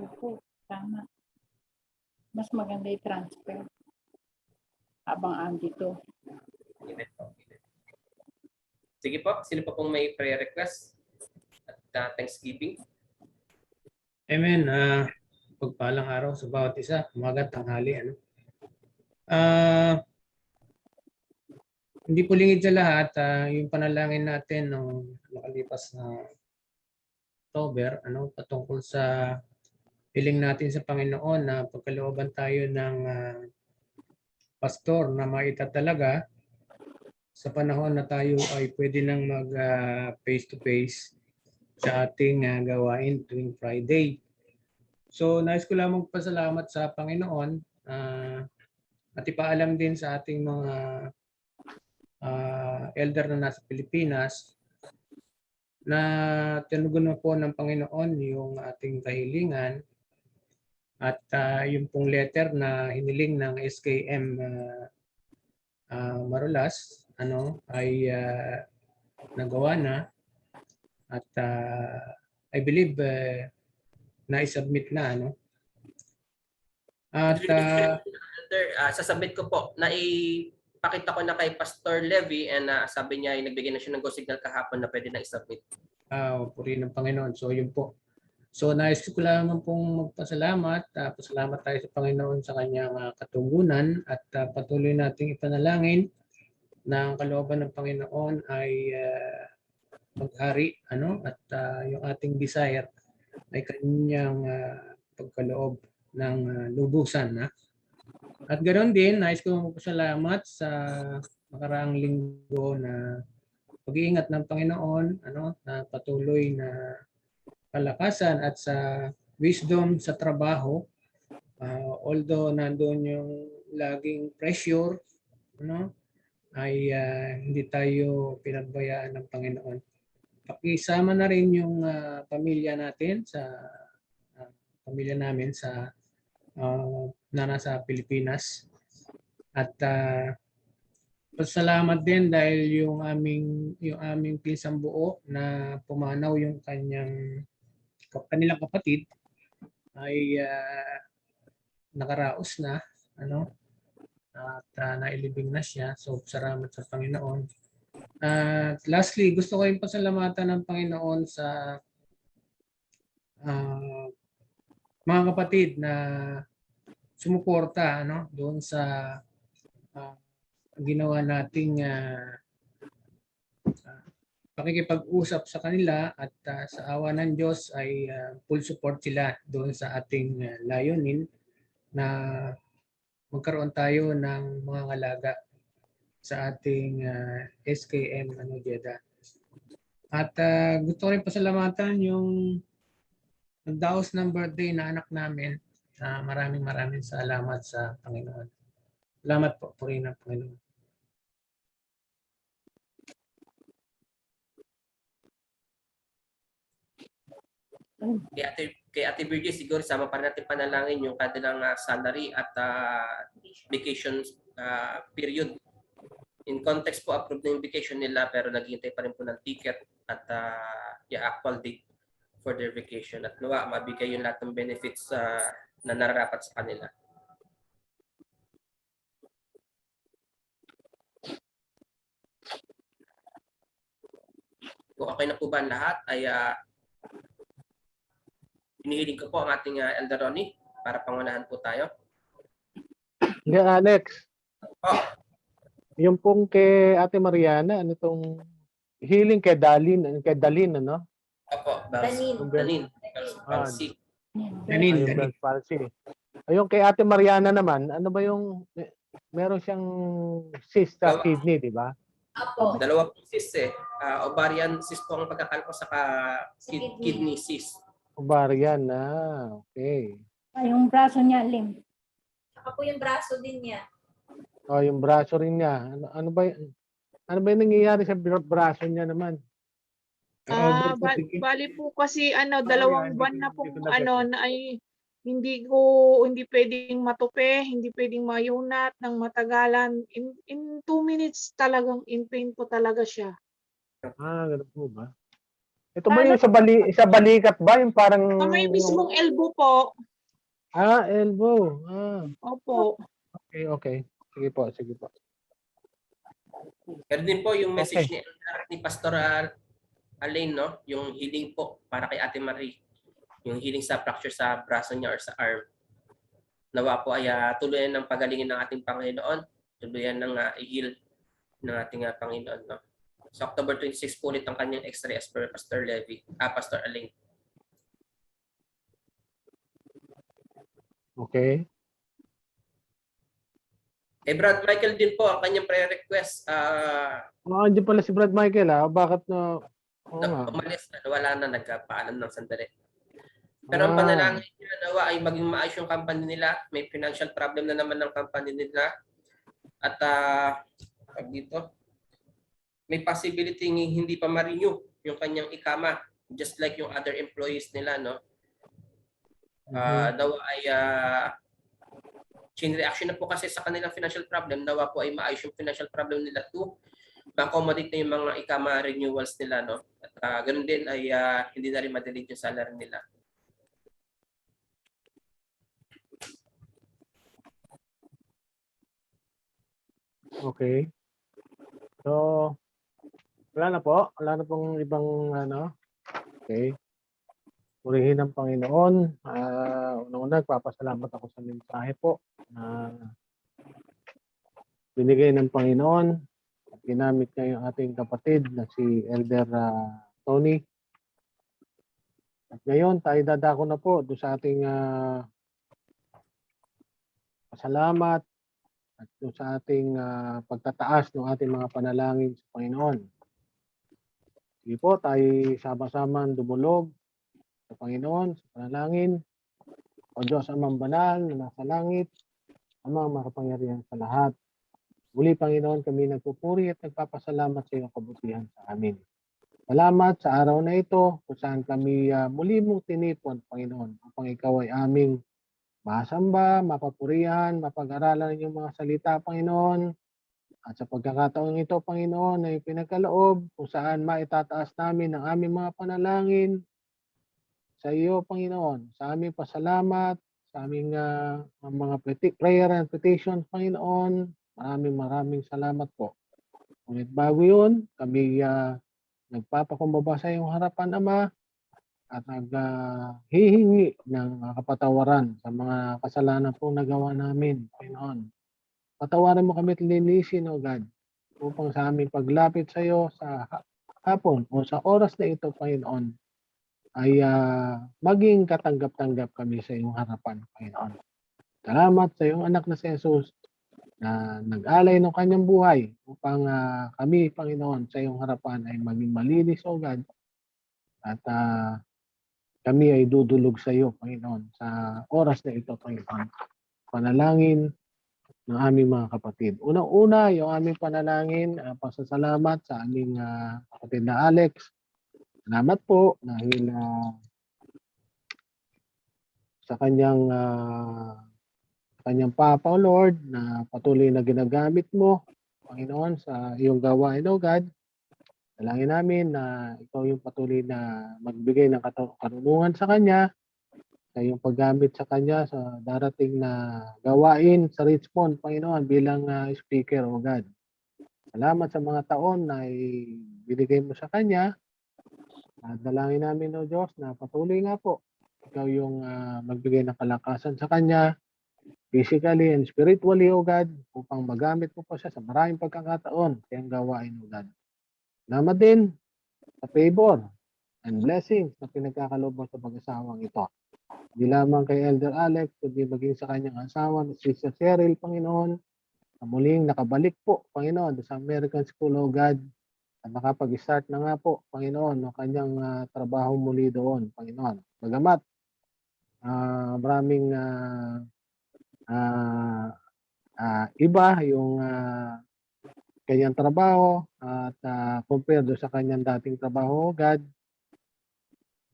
Opo, tama. Mas maganda yung transfer. Habang andito. Amen po. Sige po, sino pa pong may prayer request at Thanksgiving? Amen. Pagpalang araw sa bawat isa, umaga, tanghali. Hindi po lingid sa lahat, yung panalangin natin nung nakalipas na October, patungkol sa hiling natin sa Panginoon na pagkalooban tayo ng pastor na maitatalaga sa panahon na tayo ay pwede nang mag face-to-face sa ating gawain tuwing Friday. So, nais ko lamang pasalamat sa Panginoon at ipaalam din sa ating mga elder na nasa Pilipinas na tinugon na po ng Panginoon yung ating kahilingan at yung pong letter na hiniling ng SKM Marulas ay nagawa na at I believe na-submit na at sasabit ko po na ipakita ko na kay Pastor Levy and sabi niya ay nagbigay na siya ng go signal kahapon na pwede na i-submit. Puri ng Panginoon. So yun po. So nais ko lamang pong magpasalamat. Pasalamat tayo sa Panginoon sa kanyang katunggunan at patuloy nating ipanalangin na ang kalooban ng Panginoon ay maghari at yung ating desire ay kanyang pagkaloob ng lubusan. At ganoon din, nais ko magpasalamat sa nakaraang linggo na pag-iingat ng Panginoon na patuloy na kalakasan at sa wisdom sa trabaho. Although nandoon yung laging pressure, ay hindi tayo pinagbayaan ng Panginoon. Pakisama na rin yung pamilya natin pamilya namin na nasa Pilipinas. At pasalamat din dahil yung aming pinsang buo na pumanaw yung kanilang kapatid ay nakaraos na at nailibing na siya. So salamat sa Panginoon. At lastly, gusto ko rin pasalamatan ng Panginoon sa mga kapatid na sumuporta doon sa ginawa nating pakikipag-usap sa kanila at sa awa ng Diyos ay full support sila doon sa ating layunin na magkaroon tayo ng mga ngalaga sa ating SKM Jeddah. At gusto ko rin pasalamatan yung nagdaos ng birthday na anak namin. Maraming salamat sa Panginoon. Salamat po, purihin ng Panginoon. Kay Ate Virgie, siguro sama pa natin panalangin yung kanilang salary at vacation period. In context po, approved na yung vacation nila pero naghihintay pa rin po ng ticket at actual date for their vacation. At nawa, mabigay yung lahat ng benefits na nararapat sa kanila. Kung okay na po ba ang lahat, ay hinihiling ko po ang ating Elder Ronnie para pangunahan po tayo. Yeah, Alex. Oh. Yung pong kay Ate Mariana, ano tong healing kay Dalin, ano? Opo, Danin. Danin. Ah, Palsy. Janine, Yung blood palsy. Ayun kay Ate Mariana naman, ano ba yung meron siyang cyst sa Gawa. kidney, di ba? Apo. Dalawa po cyst eh. Ovarian cyst po ang pagkakala ko saka kidney cyst. Ovarian na. Okay. Yung braso niya, limp. Saka po yung braso din niya. O, yung braso rin niya. Ano ba yung nangyayari sa braso niya naman? Bali po kasi Hindi 2 buwan na ko pong na-get. na ay hindi pwedeng matupi, hindi pwedeng mayunat ng matagalan. In 2 minutes talagang in pain po talaga siya. Ganun po ba? Ito ba yung sa balikat ba? Yung parang... May mismong elbow po. Elbow. Opo. Okay. Sige po. Pero din po yung message Okay. ni Pastor Alain, no? Yung healing po para kay Ate Marie. Yung healing sa fracture sa braso niya or sa arm. Nawa po ay tuluyan ng pagalingin ng ating Panginoon. Tuluyan ng i-heal ng ating Panginoon, no? Sa October 26 po ulit ang kanyang X-ray as per Pastor Levy, Pastor Alain. Okay. Brad Michael din po ang kanyang prayer request. Andiyan pala si Brad Michael, Bakit na... Umalis na, wala na, nagpaalam ng sandali. Pero ang panalangin niya nawa ay maging maayos yung company nila. May financial problem na naman ng company nila. At dito, may possibility hindi pa ma-renew yung kanyang ikama. Just like yung other employees nila, no? Daw ay chain reaction na po kasi sa kanilang financial problem. Nawa po ay maayos yung financial problem nila to ma-accommodate na yung mga ikama renewals nila, no? At ganun din ay hindi na rin ma-delete yung salary nila. Okay. So, wala na po. Wala na pong ibang Okay. Purihin ang Panginoon. Una-una, nagpapasalamat ako sa mensahe po na binigay ng Panginoon at ginamit niya yung ating kapatid na si Elder Tony. At ngayon, tayo dadako na po doon sa ating pasalamat at doon sa ating pagtataas ng ating mga panalangin sa Panginoon. Sige po, tayo sama-sama dumulog sa Panginoon, sa panalangin. O Diyos amang banal na nasa langit, amang makapangyarihan sa lahat. Muli, Panginoon, kami nagpupuri at nagpapasalamat sa iyong kabutihan sa amin. Salamat sa araw na ito kung saan kami muli mong tinipon, Panginoon, upang ikaw ay aming masamba, mapapurihan, mapag-aralan ng iyong mga salita, Panginoon. At sa pagkakataon ito, Panginoon, ay pinagkaloob kung saan maitataas namin ang aming mga panalangin sa iyo, Panginoon, sa aming pasalamat, sa aming mga prayer and petition, Panginoon. Maraming salamat po. Ngunit bago yun, kami nagpapakumbaba sa iyong harapan, Ama, at naghihingi ng kapatawaran sa mga kasalanan pong nagawa namin, Panginoon. Patawarin mo kami at linisin, O God, upang sa aming paglapit sa iyo sa hapon o sa oras na ito, Panginoon, ay maging katanggap-tanggap kami sa iyong harapan, Panginoon. Salamat sa iyong anak na si Jesus na nag-alay ng kanyang buhay upang kami, Panginoon, sa iyong harapan ay maging malinis, O God. At kami ay dudulog sa iyo, Panginoon, sa oras na ito, Panginoon. Panalangin ng aming mga kapatid. Unang-una, yung aming panalangin, pasasalamat sa aming kapatid na Alex. Salamat po dahil sa kanyang Papa, O Lord, na patuloy na ginagamit mo, Panginoon, sa iyong gawain, O God. Dalangin namin na ikaw yung patuloy na magbigay ng karunungan sa kanya, sa iyong paggamit sa kanya sa darating na gawain sa Richmond, Panginoon, bilang speaker, O God. Salamat sa mga taon na ibinigay mo sa kanya. At dalangin namin, O Diyos, na patuloy nga po, ikaw yung magbigay ng kalakasan sa kanya, physically and spiritually, O God, upang magamit mo po siya sa maraming pagkakataon sa iyong gawain, O God. Salamat din sa favor and blessings na pinagkakaloob mo sa pag-asawang ito. Di lamang kay Elder Alex, kundi maging sa kanyang asawa na si Sister Cheryl, Panginoon, na muling nakabalik po, Panginoon, sa American School, O God, at nakapag-start na nga po, Panginoon, ng kanyang trabaho muli doon, Panginoon. Bagamat, maraming iba yung kanyang trabaho at compared do sa kanyang dating trabaho, God,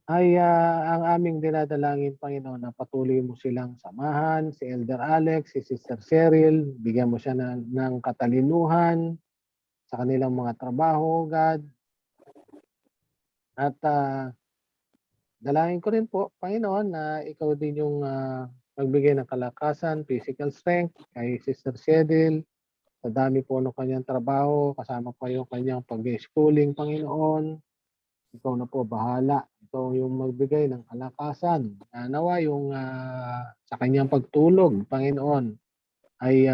ay ang aming dinadalangin, Panginoon, na patuloy mo silang samahan, si Elder Alex, si Sister Cheryl, bigyan mo siya ng katalinuhan sa kanilang mga trabaho, God. At dalangin ko rin po, Panginoon, na ikaw din yung magbigay ng kalakasan, physical strength kay Sister Cheryl, sa dami po ng kanyang trabaho, kasama pa yung kanyang pag-schooling, Panginoon. Ikaw na po bahala. Ikaw yung magbigay ng kalakasan. Nawa yung sa kanyang pagtulog, Panginoon, ay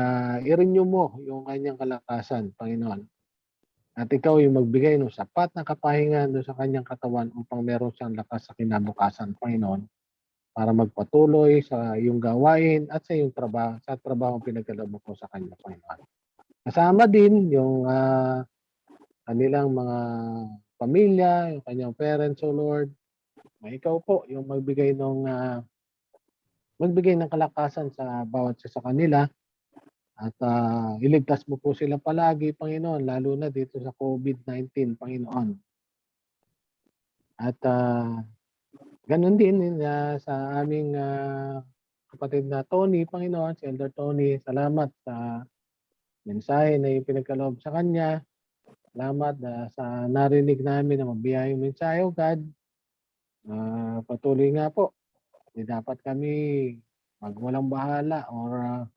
i-renew mo yung kanyang kalakasan, Panginoon. At ikaw yung magbigay ng sapat na kapahingan doon sa kanyang katawan upang meron siyang lakas sa kinabukasan, Panginoon, para magpatuloy sa iyong gawain at sa iyong trabaho, sa trabaho pinagkaloob mo po sa kanya, Panginoon. Kasama din yung kanilang mga pamilya, yung kanyang parents, O Lord. Ikaw po yung magbigay ng kalakasan sa bawat isa sa kanila at iligtas mo po sila palagi, Panginoon, lalo na dito sa COVID-19, Panginoon. At ganun din sa aming kapatid na Tony, Panginoon, si Elder Tony, salamat sa mensahe na yung pinagkaloob sa kanya. Salamat sa narinig namin na mabiyayang mensahe, O God. Patuloy nga po. Hindi dapat kami magwalang bahala or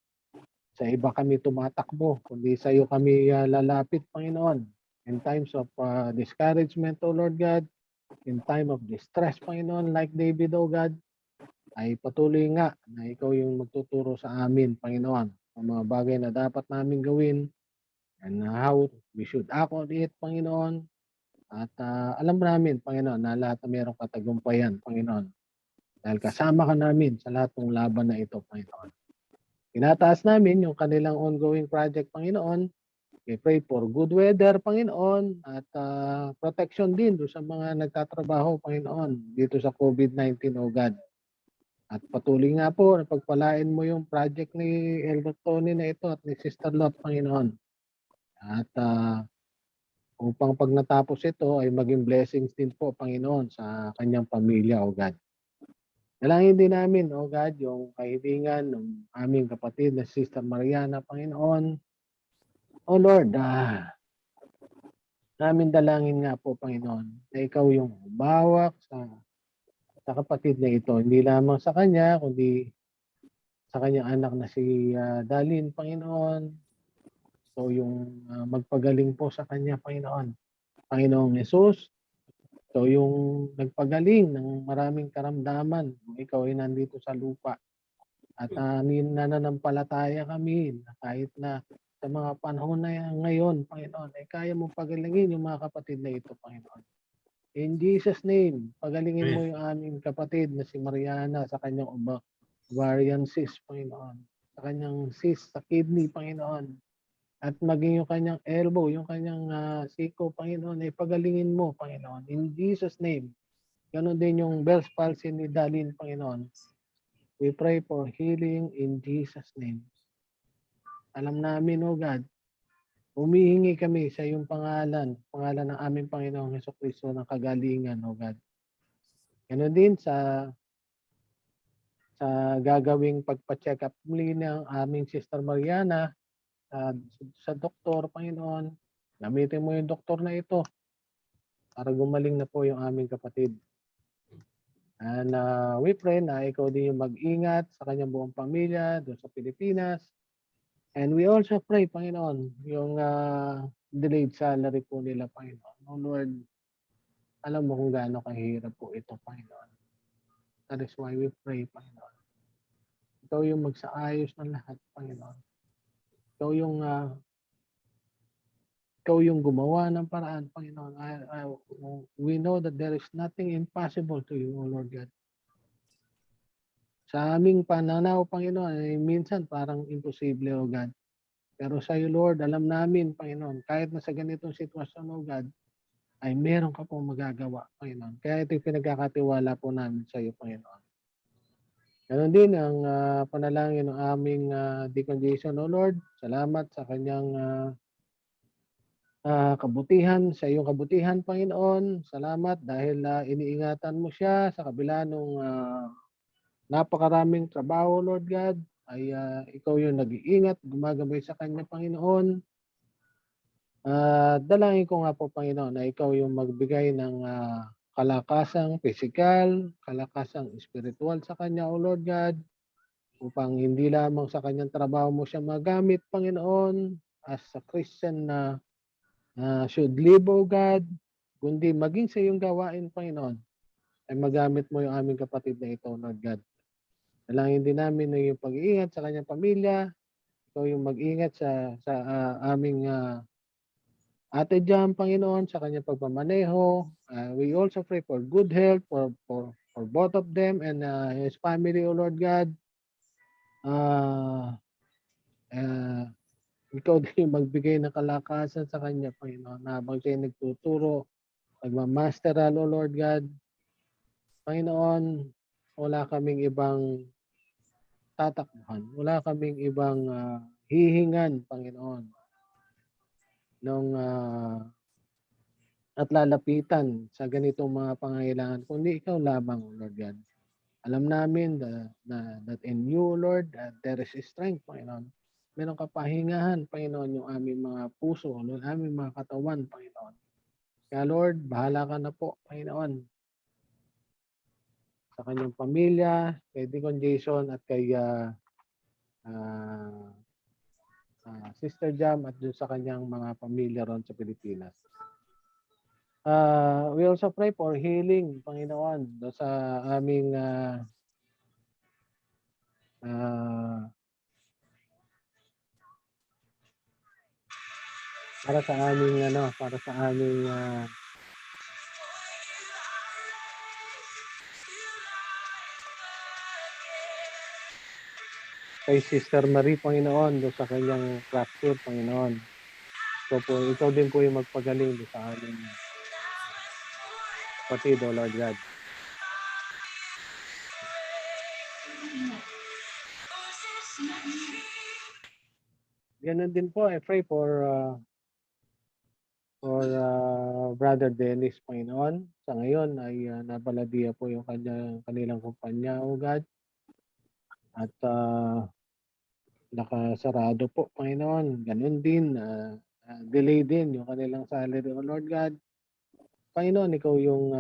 sa iba kami tumatakbo, kundi sa iyo kami lalapit, Panginoon. In times of discouragement, O Lord God, in time of distress, Panginoon, like David, O God, ay patuloy nga na ikaw yung magtuturo sa amin, Panginoon, ang mga bagay na dapat namin gawin and how we should act on it, Panginoon. At alam namin, Panginoon, na lahat na mayroong katagumpayan, Panginoon. Dahil kasama ka namin sa lahat ng laban na ito, Panginoon. Tinataas namin yung kanilang ongoing project, Panginoon. We pray for good weather, Panginoon, at protection din doon sa mga nagtatrabaho, Panginoon, dito sa COVID-19, O God. At patuloy nga po na pagpalain mo yung project ni Elder Tony na ito at ni Sister Lot, Panginoon. At upang pag natapos ito ay maging blessings din po, Panginoon, sa kanyang pamilya, O God. Dalangin din namin, O God, yung kahilingan ng aming kapatid na Sister Mariana, Panginoon. O Lord, namin dalangin nga po, Panginoon, na ikaw yung humawak sa kapatid na ito. Hindi lamang sa kanya, kundi sa kanyang anak na si Dalin, Panginoon. So yung magpagaling po sa kanya, Panginoon. Panginoong Jesus, so yung nagpagaling ng maraming karamdaman, ikaw ay nandito sa lupa. At nananampalataya kami na kahit na sa mga panahon na ngayon, Panginoon, ay kaya mong pagalingin yung mga kapatid na ito, Panginoon. In Jesus' name, pagalingin mo yung aming kapatid na si Mariana sa kanyang ovarian cyst, Panginoon. Sa kanyang cyst sa kidney, Panginoon. At maging yung kanyang elbow, yung kanyang siko, Panginoon, ay pagalingin mo, Panginoon. In Jesus' name. Ganon din yung Bell's palsy ni Dalin, Panginoon. We pray for healing in Jesus' name. Alam namin, O God, humihingi kami sa iyong pangalan ng aming Panginoong Jesucristo ng kagalingan, O God. Ganon din sa gagawing pagpa-check up muli ng aming Sister Mariana, sa doktor, Panginoon, gamitin mo yung doktor na ito para gumaling na po yung aming kapatid. And we pray na ikaw din yung mag-ingat sa kanyang buong pamilya doon sa Pilipinas. And we also pray, Panginoon, yung delayed salary po nila, Panginoon. Oh Lord, alam mo kung gaano kahirap po ito, Panginoon. That is why we pray, Panginoon. Ikaw yung magsaayos ng lahat, Panginoon. Ikaw yung gumawa ng paraan, Panginoon. We know that there is nothing impossible to you, O Lord God. Sa aming pananaw, Panginoon, ay minsan parang imposible, O God. Pero sa iyo, Lord, alam namin, Panginoon, kahit na sa ganitong sitwasyon, O God, ay meron ka pong magagawa, Panginoon. Kaya ito yung pinagkakatiwala po namin sa iyo, Panginoon. Ganon din ang panalangin ng aming Deacon Jason, O Lord. Salamat sa kanyang kabutihan, sa iyong kabutihan, Panginoon. Salamat dahil iniingatan mo siya sa kabila ng napakaraming trabaho, Lord God. Ay ikaw yung nag-iingat, gumagabay sa kanya, Panginoon. Dalangin ko nga po, Panginoon, na ikaw yung magbigay ng kalakasang pisikal, kalakasang espiritual sa kanya, O Lord God, upang hindi lamang sa kanyang trabaho mo siya magamit, Panginoon, as a Christian na should live, O God, kundi maging sa iyong gawain, Panginoon, ay magamit mo yung aming kapatid na ito, Lord God. Dalangin din namin na yung pag-iingat sa kanyang pamilya, ikaw yung mag-ingat sa aming Ate Jam, Panginoon, sa kanyang pagmamaneho. We also pray for good health for both of them and his family, O Lord God. Ikaw din yung magbigay ng kalakasan sa kanya, Panginoon, habang siya nagtuturo, nagmamasteral, O Lord God. Panginoon, wala kaming ibang tatakbuhan. Wala kaming ibang hihingan, Panginoon, nung at lalapitan sa ganitong mga pangangailangan, kundi ikaw lamang, Lord God. Alam namin that in you, Lord, there is strength, Panginoon. Meron kapahingahan, Panginoon, yung aming mga puso, Lord, aming mga katawan, Panginoon. Kaya, Lord, bahala ka na po, Panginoon, sa kanyang pamilya, kay Deacon Jason at kay Sister Jam at dun sa kanyang mga pamilya ron sa Pilipinas. We also pray for healing, Panginoon, do sa aming para sa aming kay Sister Marie, Panginoon, do sa kanyang fracture, Panginoon. So po, ikaw din po yung magpagaling do sa aming kapatid, O Lord God. Ganun din po, I pray for Brother Dennis, Panginoon. Sa ngayon ay napaladiya po yung kanilang kumpanya, O God. At nakasarado po, Panginoon. Ganun din, delay din yung kanilang salary, O Lord God. Panginoon, ikaw yung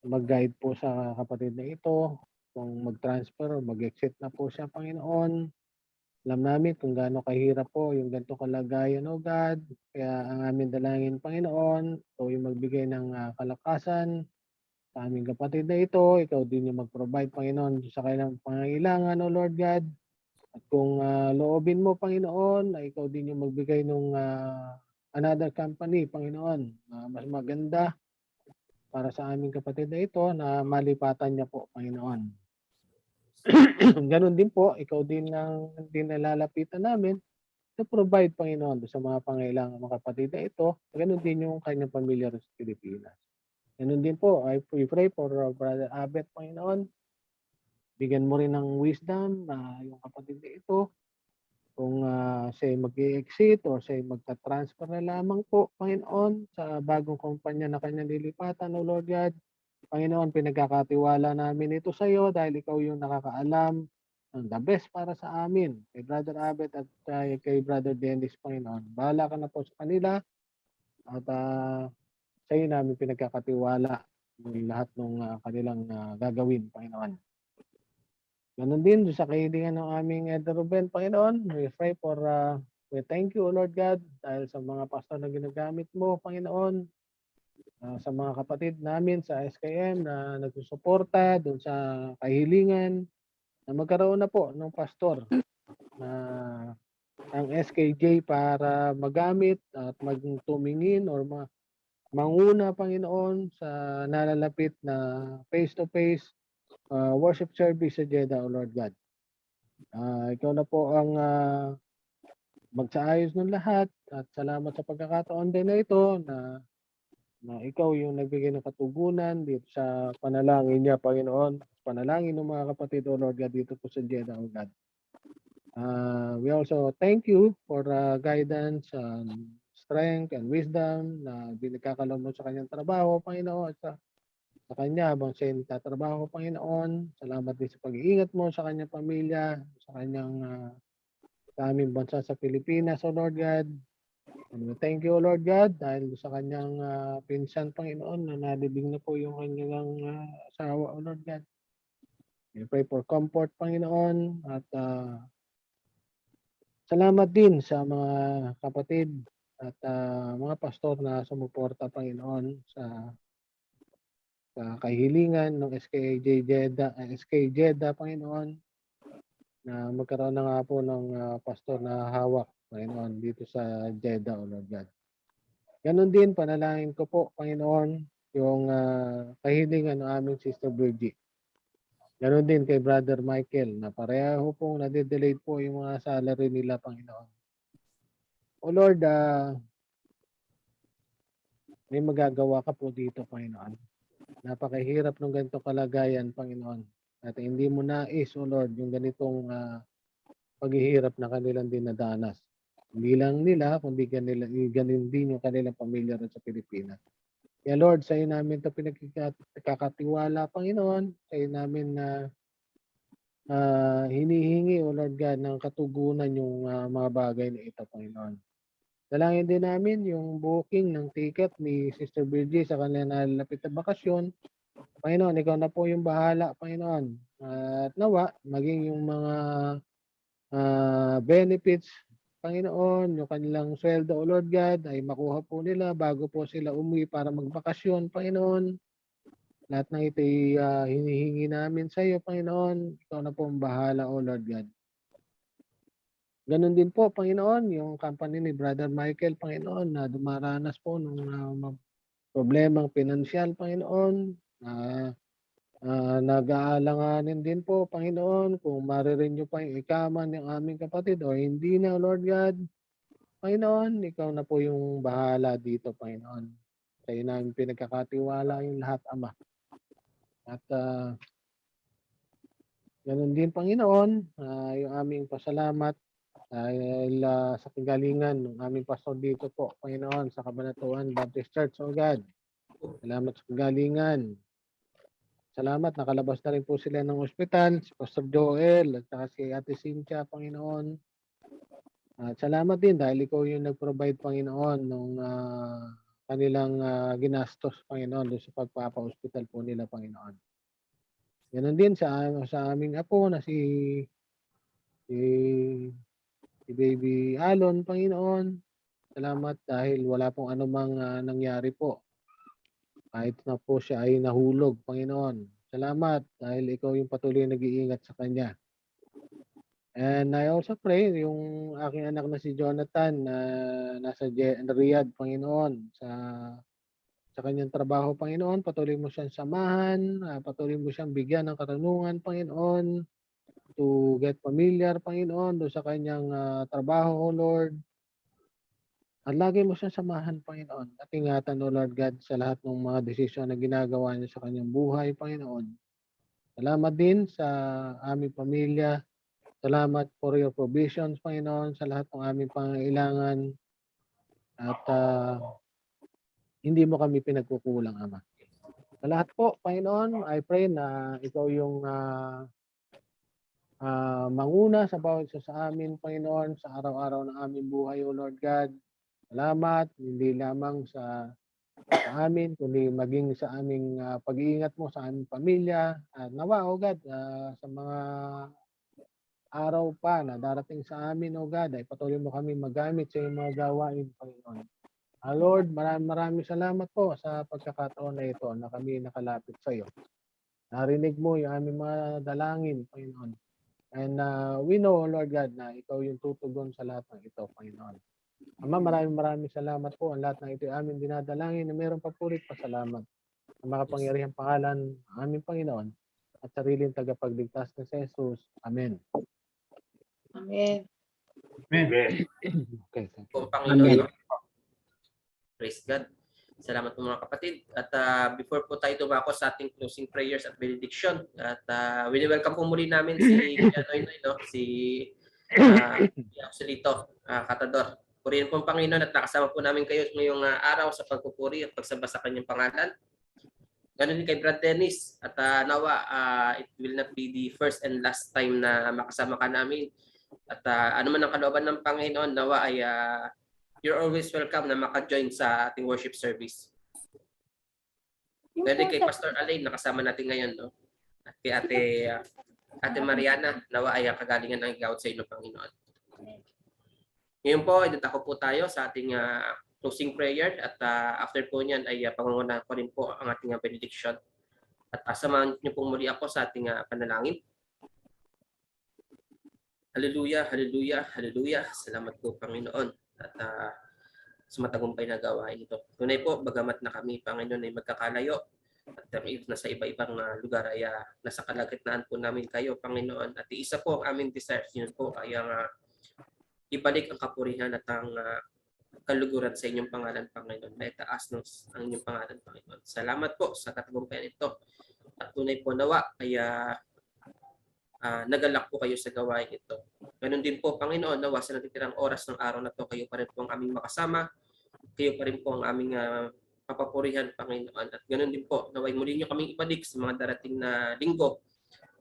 mag-guide po sa kapatid na ito. Kung mag-transfer o mag-exit na po siya, Panginoon. Alam namin kung gaano kahirap po yung ganito kalagayan, O God. Kaya ang aming dalangin, Panginoon, ikaw yung magbigay ng kalakasan sa aming kapatid na ito. Ikaw din yung mag-provide, Panginoon, sa kanilang pangangailangan, O Lord God. At kung loobin mo, Panginoon, na ikaw din yung magbigay ng another company, Panginoon, mas maganda para sa aming kapatid na ito na malipatan niya po, Panginoon. Ganon din po, ikaw din ang nalalapitan namin to provide, Panginoon, sa mga pangailangan ng mga kapatid na ito. Ganon din yung kanyang pamilya sa Pilipinas. Ganon din po, we pray for Brother Abet, Panginoon. Bigyan mo rin ng wisdom yung kapatid na ito. Kung siya mag-i-exit o siya magta-transfer na lamang po, Panginoon, sa bagong kumpanya na kanyang lilipatan, O Lord God. Panginoon, pinagkakatiwala namin ito sa iyo dahil ikaw yung nakakaalam ng the best para sa amin. Kay Brother Abet at kay Brother Dennis, Panginoon. Bahala ka na po sa kanila at sa iyo namin pinagkakatiwala ng lahat ng kanilang gagawin, Panginoon. Ganon din sa kahilingan ng aming Elder Ruben, Panginoon. We pray for, we thank you, O Lord God, dahil sa mga pastor na ginagamit mo, Panginoon. Sa mga kapatid namin sa SKM na nagsusuporta doon sa kahilingan na magkaroon na po ng pastor na ang SKJ para magamit at magtumingin or manguna, Panginoon, sa nalalapit na face-to-face worship service sa Jeddah, O Lord God. Ikaw na po ang magsaayos ng lahat at salamat sa pagkakataon din na ito na ikaw yung nagbigay ng katugunan dito sa panalangin niya, Panginoon. Panalangin ng mga kapatid, O Lord God, dito po sa Jeddah, O God. We also thank you for guidance and strength and wisdom na binigkakaroon mo sa kanyang trabaho, Panginoon, sa kanya habang siya nagtatrabaho, Panginoon. Salamat din sa pag-iingat mo sa kanyang pamilya, sa kanyang sa aming bansa sa Pilipinas, O Lord God. And we thank you, O Lord God, dahil sa kanyang pinsan, Panginoon, na nalibing na po yung kanyang asawa, O Lord God. We pray for comfort, Panginoon, at salamat din sa mga kapatid at mga pastor na sumuporta, Panginoon, sa kahilingan ng SK Jeddah, Panginoon, na magkaroon na nga po ng pastor na hawak, Panginoon, dito sa Jeddah, O Lord God. Ganon din, panalangin ko po, Panginoon, yung kahilingan ng aming Sister Virgie. Ganon din kay Brother Michael, na pareho pong nade-delay po yung mga salary nila, Panginoon. O Lord, may magagawa ka po dito, Panginoon. Napakahirap ng ganitong kalagayan, Panginoon. At hindi mo nais, O Lord, yung ganitong paghihirap na kanilang dinadanas. Hindi lang nila, kundi ganin din yung kanilang pamilya rin sa Pilipinas. Kaya Lord, sa iyo namin ito pinagkakatiwala, Panginoon. Sa iyo namin na hinihingi, O Lord God, ng katugunan yung mga bagay na ito, Panginoon. Dalangin din namin yung booking ng ticket ni Sister Virgie sa kanilang nalalapit na bakasyon. Panginoon, ikaw na po yung bahala, Panginoon. At nawa, maging yung mga benefits, Panginoon, yung kanilang sweldo, O Lord God, ay makuha po nila bago po sila umuwi para magbakasyon, Panginoon. Lahat ng ito ay hinihingi namin sa iyo, Panginoon. Ikaw na po ang bahala, O Lord God. Ganon din po, Panginoon, yung company ni Brother Michael, Panginoon, na dumaranas po ng problemang pinansyal, Panginoon. Nag-aalanganin din po, Panginoon, kung marirenew pa yung ikaman ng aming kapatid o hindi na, Lord God. Panginoon, ikaw na po yung bahala dito, Panginoon. Sa iyo namin pinagkakatiwala yung lahat, Ama. At ganun din, Panginoon, yung aming pasalamat dahil sa kagalingan ng aming pastor dito po, Panginoon, sa Cabanatuan Baptist Church, O God. Salamat sa kagalingan. Salamat, nakalabas na rin po sila ng ospital, si Pastor Joel at saka si Ate Cynthia, Panginoon. At salamat din dahil ikaw yung nag-provide, Panginoon, ng kanilang ginastos, Panginoon, doon sa pagpapa-hospital po nila, Panginoon. Ganon din sa aming apo na si Baby Alon, Panginoon. Salamat dahil wala pong anumang nangyari po. Kahit na po siya ay nahulog, Panginoon. Salamat dahil ikaw yung patuloy nag-iingat sa kanya. And I also pray yung aking anak na si Jonathan na nasa Riyadh, Panginoon, sa kanyang trabaho, Panginoon. Patuloy mo siyang samahan, patuloy mo siyang bigyan ng katanungan, Panginoon, to get familiar, Panginoon, doon sa kanyang trabaho, Lord. At lagi mo siyang samahan, Panginoon. At ingatan, O Lord God, sa lahat ng mga desisyon na ginagawa niya sa kanyang buhay, Panginoon. Salamat din sa aming pamilya. Salamat for your provisions, Panginoon, sa lahat ng aming pangailangan. At hindi mo kami pinagkukulang, Ama. Sa lahat po, Panginoon, I pray na ikaw yung manguna sa bawat isa sa amin, Panginoon, sa araw-araw ng aming buhay, O Lord God. Salamat, hindi lamang sa amin, kundi maging sa aming pag-iingat mo sa aming pamilya. At nawa, O God, sa mga araw pa na darating sa amin, O God, ay patuloy mo kami magamit sa iyong mga gawain, Panginoon. Lord, maraming salamat po sa pagkakataon na ito na kami nakalapit sa iyo. Narinig mo yung aming mga dalangin, Panginoon. And we know, Lord God, na ikaw yung tutugon sa lahat ng ito, Panginoon. Ama, maraming salamat po. Ang lahat ng ito aming dinadalangin na mayroong papurit pasalamat. Ang makapangyarihang pangalan ng aming Panginoon. at sariling tagapagligtas na si Jesus. Amen. Amen. Amen. Okay, thank you. Po, Panginoon. No? Praise God. Salamat po mga kapatid. At before po tayo dumako sa ating closing prayers at benediction, at welcome po muli namin si Noy, no? Si Absolito, Katador. Purihin po ang Panginoon at nakasama po namin kayo ngayong araw sa pagpupuri at pagsamba sa kanyang pangalan. Ganun din kay Brad Dennis. At nawa, it will not be the first and last time na makasama ka namin. At ano man ang kalooban ng Panginoon, nawa ay you're always welcome na maka-join sa ating worship service. Pwede kay Pastor Alain, nakasama natin ngayon, no? At kay Ate Mariana, nawa ay kagalingan ng igawad sa inyo, Panginoon. Ngayon po, idutako po tayo sa ating closing prayer at after po niyan ay pangungunahan ko rin po ang ating benediction. At samahan niyo pong muli ako sa ating panalangin. Hallelujah, hallelujah, hallelujah. Salamat po, Panginoon. At sa matagumpay na gawain ito. Tunay po, bagamat na kami, Panginoon, ay magkakalayo at nasa iba-ibang lugar ay nasa kalagitnaan po namin kayo, Panginoon. At isa po ang aming desire, yun po ay ibalik ang kapurihan at ang kaluguran sa inyong pangalan, Panginoon. May taas ang inyong pangalan, Panginoon. Salamat po sa katagumpayan ito. At tunay po nawa ay nagalak po kayo sa gawain ito. Ganun din po, Panginoon, nawa sa natitirang oras ng araw na to, kayo pa rin po ang aming makasama, kayo pa rin po ang aming papapurihan, Panginoon. At ganun din po, naway muli nyo kaming ibalik sa mga darating na linggo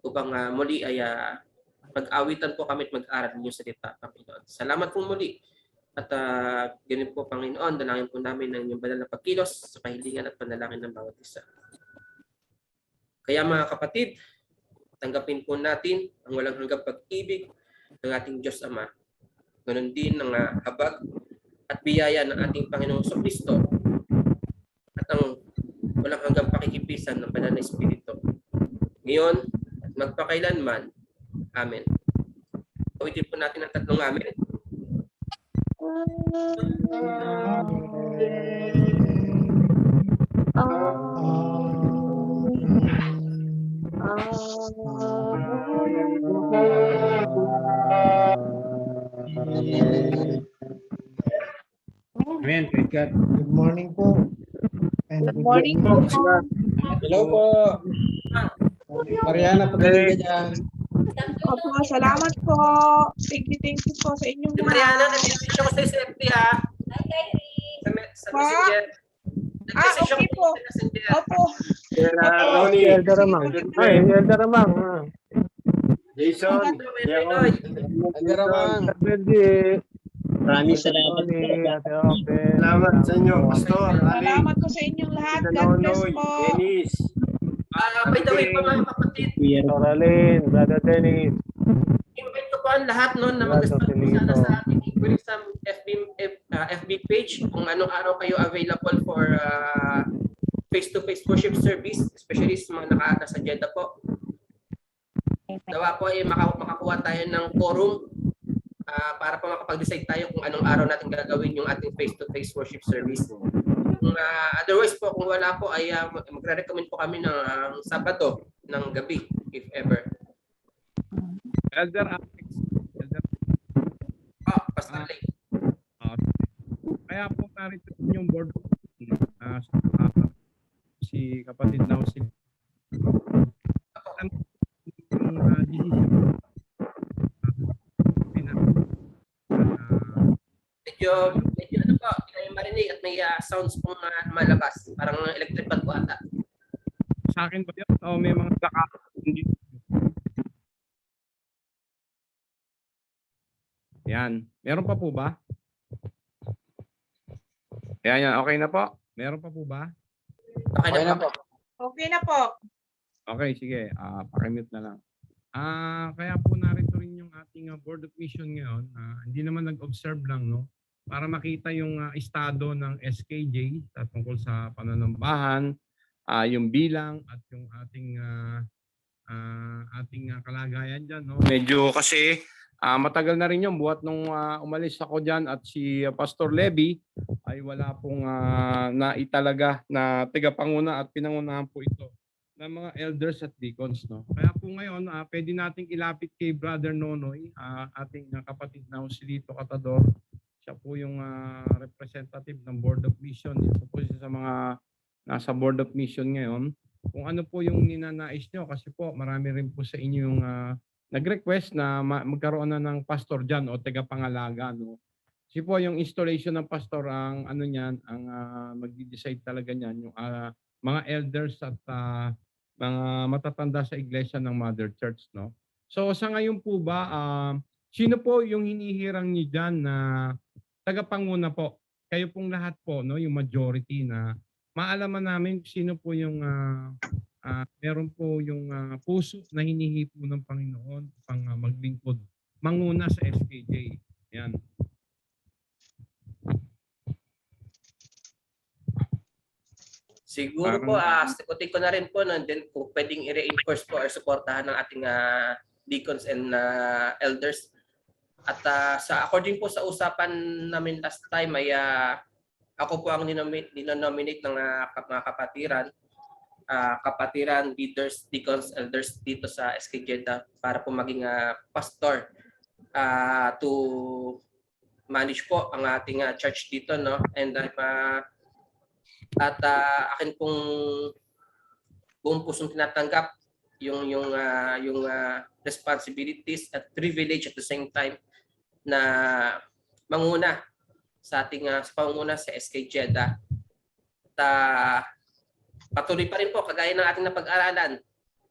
upang muli ay pag-awitan po kami at mag-aral ninyo sa salita, Panginoon. Salamat po muli. At ganun po, Panginoon, dalangin po namin ng inyong banal na pagkilos sa kahilingan at panalangin ng bawat isa. Kaya mga kapatid, tanggapin po natin ang walang hanggang pag-ibig ng ating Diyos Ama. Ganon din ang habag at biyaya ng ating Panginoong Kristo at ang walang hanggang pakikipisan ng Banal na Espiritu. Ngayon at magpakailanman. Amen. Ulitin po natin ang tatlong amen. Amen. Praise God. Good morning po. And Good morning po. Hello po. Mariana, pagaling ka dyan. Opo, salamat po. Thank you po sa inyong Si Mariana, nag-message ako sa FB ha. Hi, Kyrie. Sa Messenger. Nag-message ako okay po. sa Messenger. Opo. Elder Ramang. Ay, Elder Ramang. Jason, Noy. Ate Ramang. Pwede. maraming salamat po. Salamat sa inyo, Pastor. Salamat po sa inyong lahat. God bless po. Dennis. By the way po mga kapatid, Pastor Alin, Brother Dennis. invite ko po ang lahat no, na mag-start po sana sa ating Equilism FB page kung anong araw kayo available for face-to-face worship service, especially sa mga nasa agenda po. Dawa po ay makakuha tayo ng quorum para pa makapag-decide tayo kung anong araw natin gagawin yung ating face-to-face worship service. Otherwise po, kung wala po, ay magre-recommend po kami ng Sabado ng gabi, if ever. Elder Alex. Pastor Lay. Kaya po narito yung board si kapatid na si medyo ano po, hindi kayo marinig at may sounds pong malabas. Parang electric fan po ata. sa akin ba yun? O may mga hindi. Yan. Meron pa po ba? Yan. Okay na po? Meron pa po ba? Okay na po. Okay na po. Okay, sige. Pakimute na lang. Kaya po narito rin yung ating Board of Mission ngayon. Hindi naman nag-observe lang, no? Para makita yung estado ng SKJ tungkol sa pananambahan, yung bilang at yung ating kalagayan dyan, no? Medyo kasi matagal na rin yung buhat nung umalis ako dyan at si Pastor Levy ay wala pong naitalaga na tigapanguna at pinangunahan po ito ng mga elders at deacons, no. Kaya po ngayon, pwede nating ilapit kay Brother Nonoy, ating kapatid na si Lito Catador. Siya po yung representative ng Board of Mission. Ito po siya sa mga nasa Board of Mission ngayon. Kung ano po yung ninanais nyo, kasi po marami rin po sa inyo yung nag-request na magkaroon na ng pastor dyan o tagapangalaga, no. Kasi po yung installation ng pastor, ang ano niyan, ang mag-decide talaga niyan yung mga elders at mga matatanda sa iglesia ng Mother Church, no. So sa ngayon po ba, sino po yung hinihirang niyo dyan na tagapanguna po? Kayo pong lahat po, no, yung majority na maalaman namin sino po yung meron po yung puso na hinihipo ng Panginoon pang maglingkod, manguna sa SKJ. Yan. Siguro po, sagutin ko na rin po, no, and then kung pwedeng i-reinforce po or suportahan ng ating deacons and elders. At sa according po sa usapan namin last time ay ako po ang dinonominate ng mga kapatiran, leaders, deacons, elders dito sa SK Jeddah para po maging pastor to manage po ang ating church dito, no. And akin pong buong pusong tinatanggap yung responsibilities at privilege at the same time na manguna sa ating sa pangunguna sa SK Jeddah. At patuloy pa rin po kagaya ng ating napag-aralan,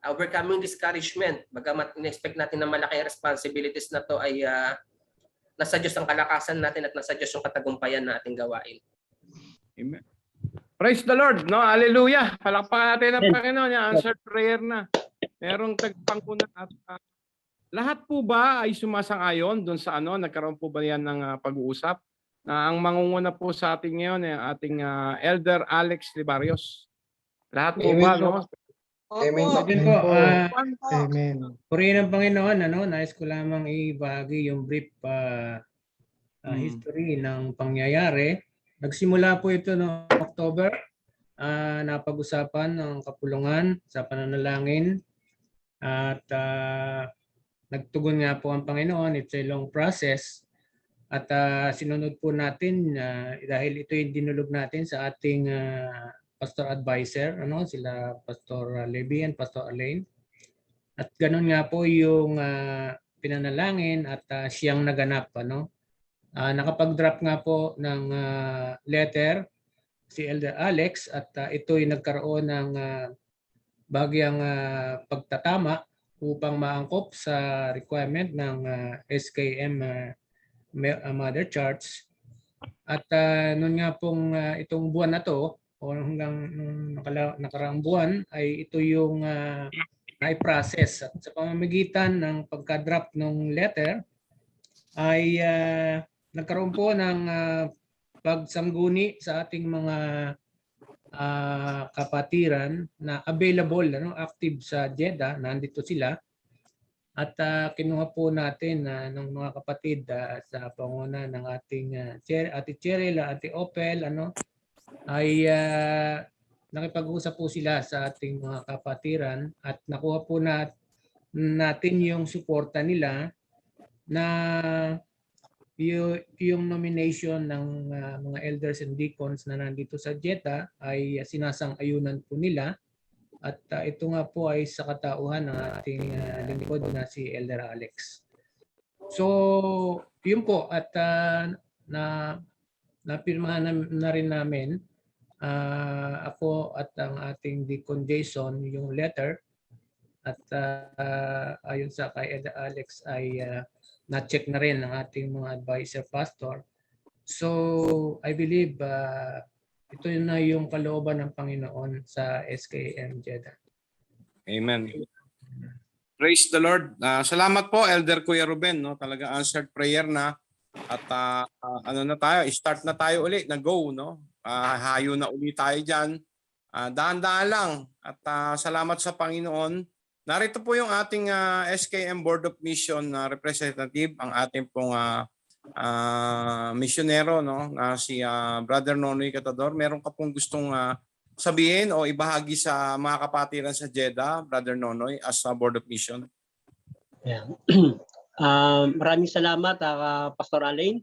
overcoming discouragement. Bagamat in-expect natin na malaking responsibilities na to ay nasa Diyos ang kalakasan natin at nasa Diyos yung katagumpayan na ating gawain. Amen. Praise the Lord, no? Hallelujah. Palakpakan natin ang Panginoon. Yung answered prayer na. Merong tagpanguna at lahat po ba ay sumasang-ayon doon sa nagkaroon po ba yan ng pag-uusap? Na ang mangunguna po sa ating ngayon ay ating Elder Alex Libarios. Lahat po ba, no? Amen. Yun po, Amen. purihin ng Panginoon, nais ko lamang ibahagi yung brief history ng pangyayari. Nagsimula po ito noong October, napag-usapan ng kapulungan sa pananalangin at nagtugon nga po ang Panginoon. It's a long process at sinunod po natin dahil ito yung dinulog natin sa ating pastor advisor, sila Pastor Levy and Pastor Alain. At ganun nga po yung pinanalangin at siyang naganap, nakapag-drop nga po ng letter si Elder Alex at ito'y nagkaroon ng bagyang pagtatama upang maangkop sa requirement ng SKM Mother Church. At noon nga pong itong buwan na to o hanggang nakaraang buwan ay ito yung na-process. At sa pamamagitan ng pagka-drop ng letter ay nagkaroon po ng pagsangguni sa ating mga kapatiran na available, active sa Jeddah, nandito sila. At kinuha po natin ng mga kapatid sa panguna ng ating Ate Cheryl, Ate Opel, ay nakipag-usap po sila sa ating mga kapatiran at nakuha po natin yung suporta nila na yung nomination ng mga elders and deacons na nandito sa Jeddah ay sinasang-ayunan po nila. At ito nga po ay sa katauhan ng ating lingkod na si Elder Alex. So, yun po. At napirmahan na rin namin ako at ang ating Deacon Jason yung letter. At ayon sa kay Elder Alex ay na-check na rin ng ating mga advisor pastor. So, I believe ito na yung kalooban ng Panginoon sa SKM Jeddah. Amen. Praise the Lord. Salamat po, Elder Kuya Ruben. No? Talaga answered prayer na. At start na tayo ulit, na go. No? Hayo na ulit tayo dyan. Daan-daan lang. At salamat sa Panginoon. Narito po yung ating SKM Board of Mission representative, ang ating pong misyonero, no, na si Brother Nonoy Catador. Meron ka pong gustong sabihin o ibahagi sa mga kapatiran sa Jeddah, Brother Nonoy, as a Board of Mission? Yeah. Maraming salamat, Pastor Alain.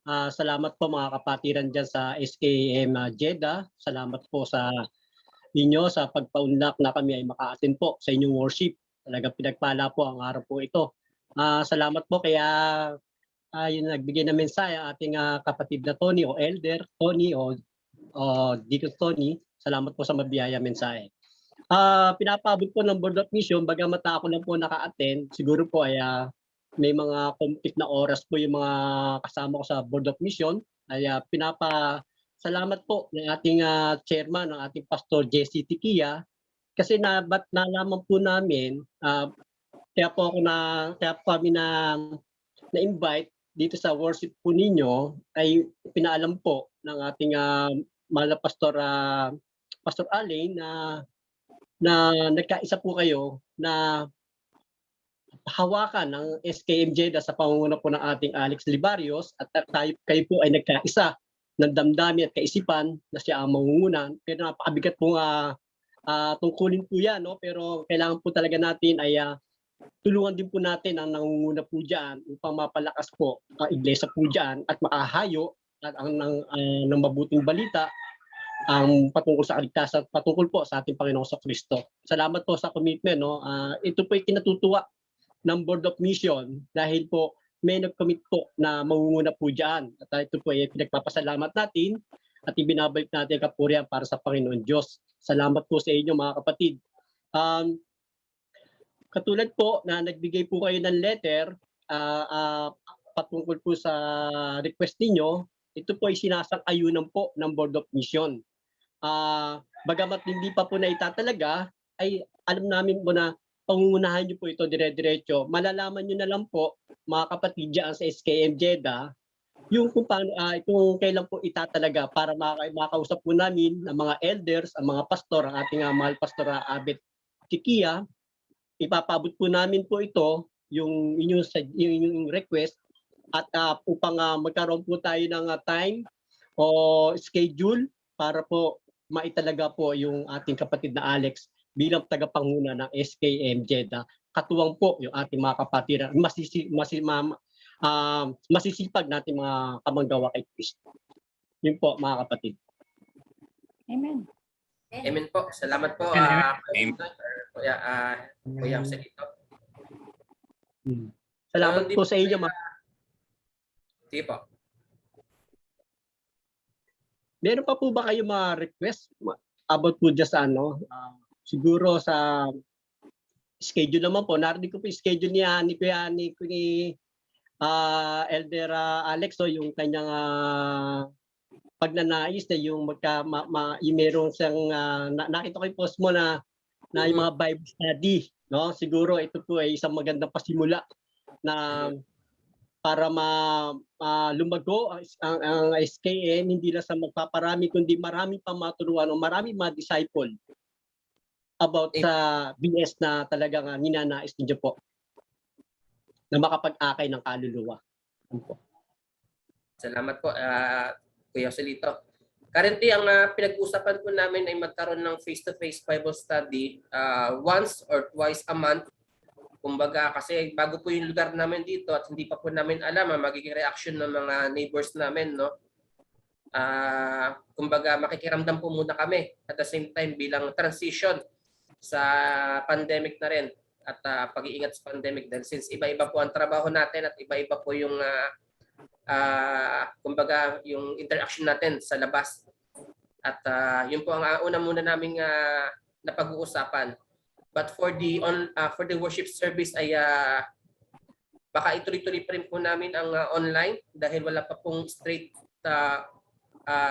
Salamat po mga kapatiran dyan sa SKM Jeddah. Salamat po sa inyo sa pagpaunlak na kami ay maka-attend po sa inyong worship. Talagang pinagpala po ang araw po ito. Salamat po kaya yung nagbigay ng mensahe ating kapatid na Tony o Elder Tony o Deacon Tony. Salamat po sa mabiyaya mensahe. Pinapabot po ng Board of Mission, bagamat ako lang po naka-attend, siguro po ay may mga complete na oras po yung mga kasama ko sa Board of Mission. Ay salamat po ng ating chairman, ng ating Pastor Jesse Tikia, kasi nalaman po namin, kaya po kami na-invite dito sa worship po ninyo, ay pinaalam po ng ating mahal na Pastor Alain na nagkaisa po kayo na hawakan ng SKM Jeddah sa pangunguna po ng ating Alex Libarios at kayo po ay nagkaisa ng damdamin at kaisipan na siya ang mangunguna. Pero napakabigat po tungkulin po yan, no? Pero kailangan po talaga natin ay tulungan din po natin ang nangunguna po dyan upang mapalakas po ang iglesia po dyan at makahayo at ng mabuting balita ang patungkol sa kaligtasan, patungkol po sa ating Panginoong Kristo. Salamat po sa commitment, no? Ito po ay kinatutuwa ng Board of Mission dahil po may nag-commit po na mangunguna po dyan. At ito po ay pinagpapasalamat natin at ibinabalik natin kapurihan para sa Panginoon Diyos. Salamat po sa inyo mga kapatid. Katulad po na nagbigay po kayo ng letter patungkol po sa request ninyo, ito po ay sinasang-ayunan po ng Board of Mission. Bagamat hindi pa po naitatalaga, ay alam namin po na pangungunahan nyo po ito dire-diretso. Malalaman nyo na lang po, mga kapatid dyan sa SKM Jeddah, yung kung paano, kung kailan po itatalaga para makausap po namin ng mga elders, ang mga pastor, ang ating mahal Pastor Abet Tikia. Ipapabot po namin po ito, yung inyong request, at upang magkaroon po tayo ng time o schedule para po maitalaga po yung ating kapatid na Alex bilang tagapanguna ng SKM Jeddah. Katuwang po yung ating mga kapatiran, masisipag natin mga kamanggawa kay Kristo. Yun po mga kapatid. Amen. Amen po. Salamat po. Kuya Joselito. Salamat po sa inyo mga. Sige po. Meron pa po ba kayo mga request about po dyan sa siguro sa schedule naman po. Narinig ko po yung schedule ni Elder Alex, yung kanyang pagnanais na yung meron siyang nakita ko yung post mo na yung mga Bible study, no? Siguro ito po ay isang magandang pasimula na para lumago ang SKM, hindi lang sa magpaparami kundi marami pa maturuan o marami ma-disciple about sa BS na talagang ninanais ninyo po na makapag-akay ng kaluluwa. Salamat po, Kuya Joselito. Currently, ang pinag-uusapan po namin ay magkaroon ng face-to-face Bible study once or twice a month. Kumbaga, kasi bago po yung lugar namin dito at hindi pa po namin alam ang magiging reaction ng mga neighbors namin, no? Kumbaga, makikiramdam po muna kami at the same time bilang transition sa pandemic na rin at pag-iingat sa pandemic dahil since iba-iba po ang trabaho natin at iba-iba po yung kumbaga yung interaction natin sa labas. At yun po ang una muna naming napag-uusapan. But for the worship service ay baka ituloy-tuloy pa rin po namin ang online dahil wala pa pong straight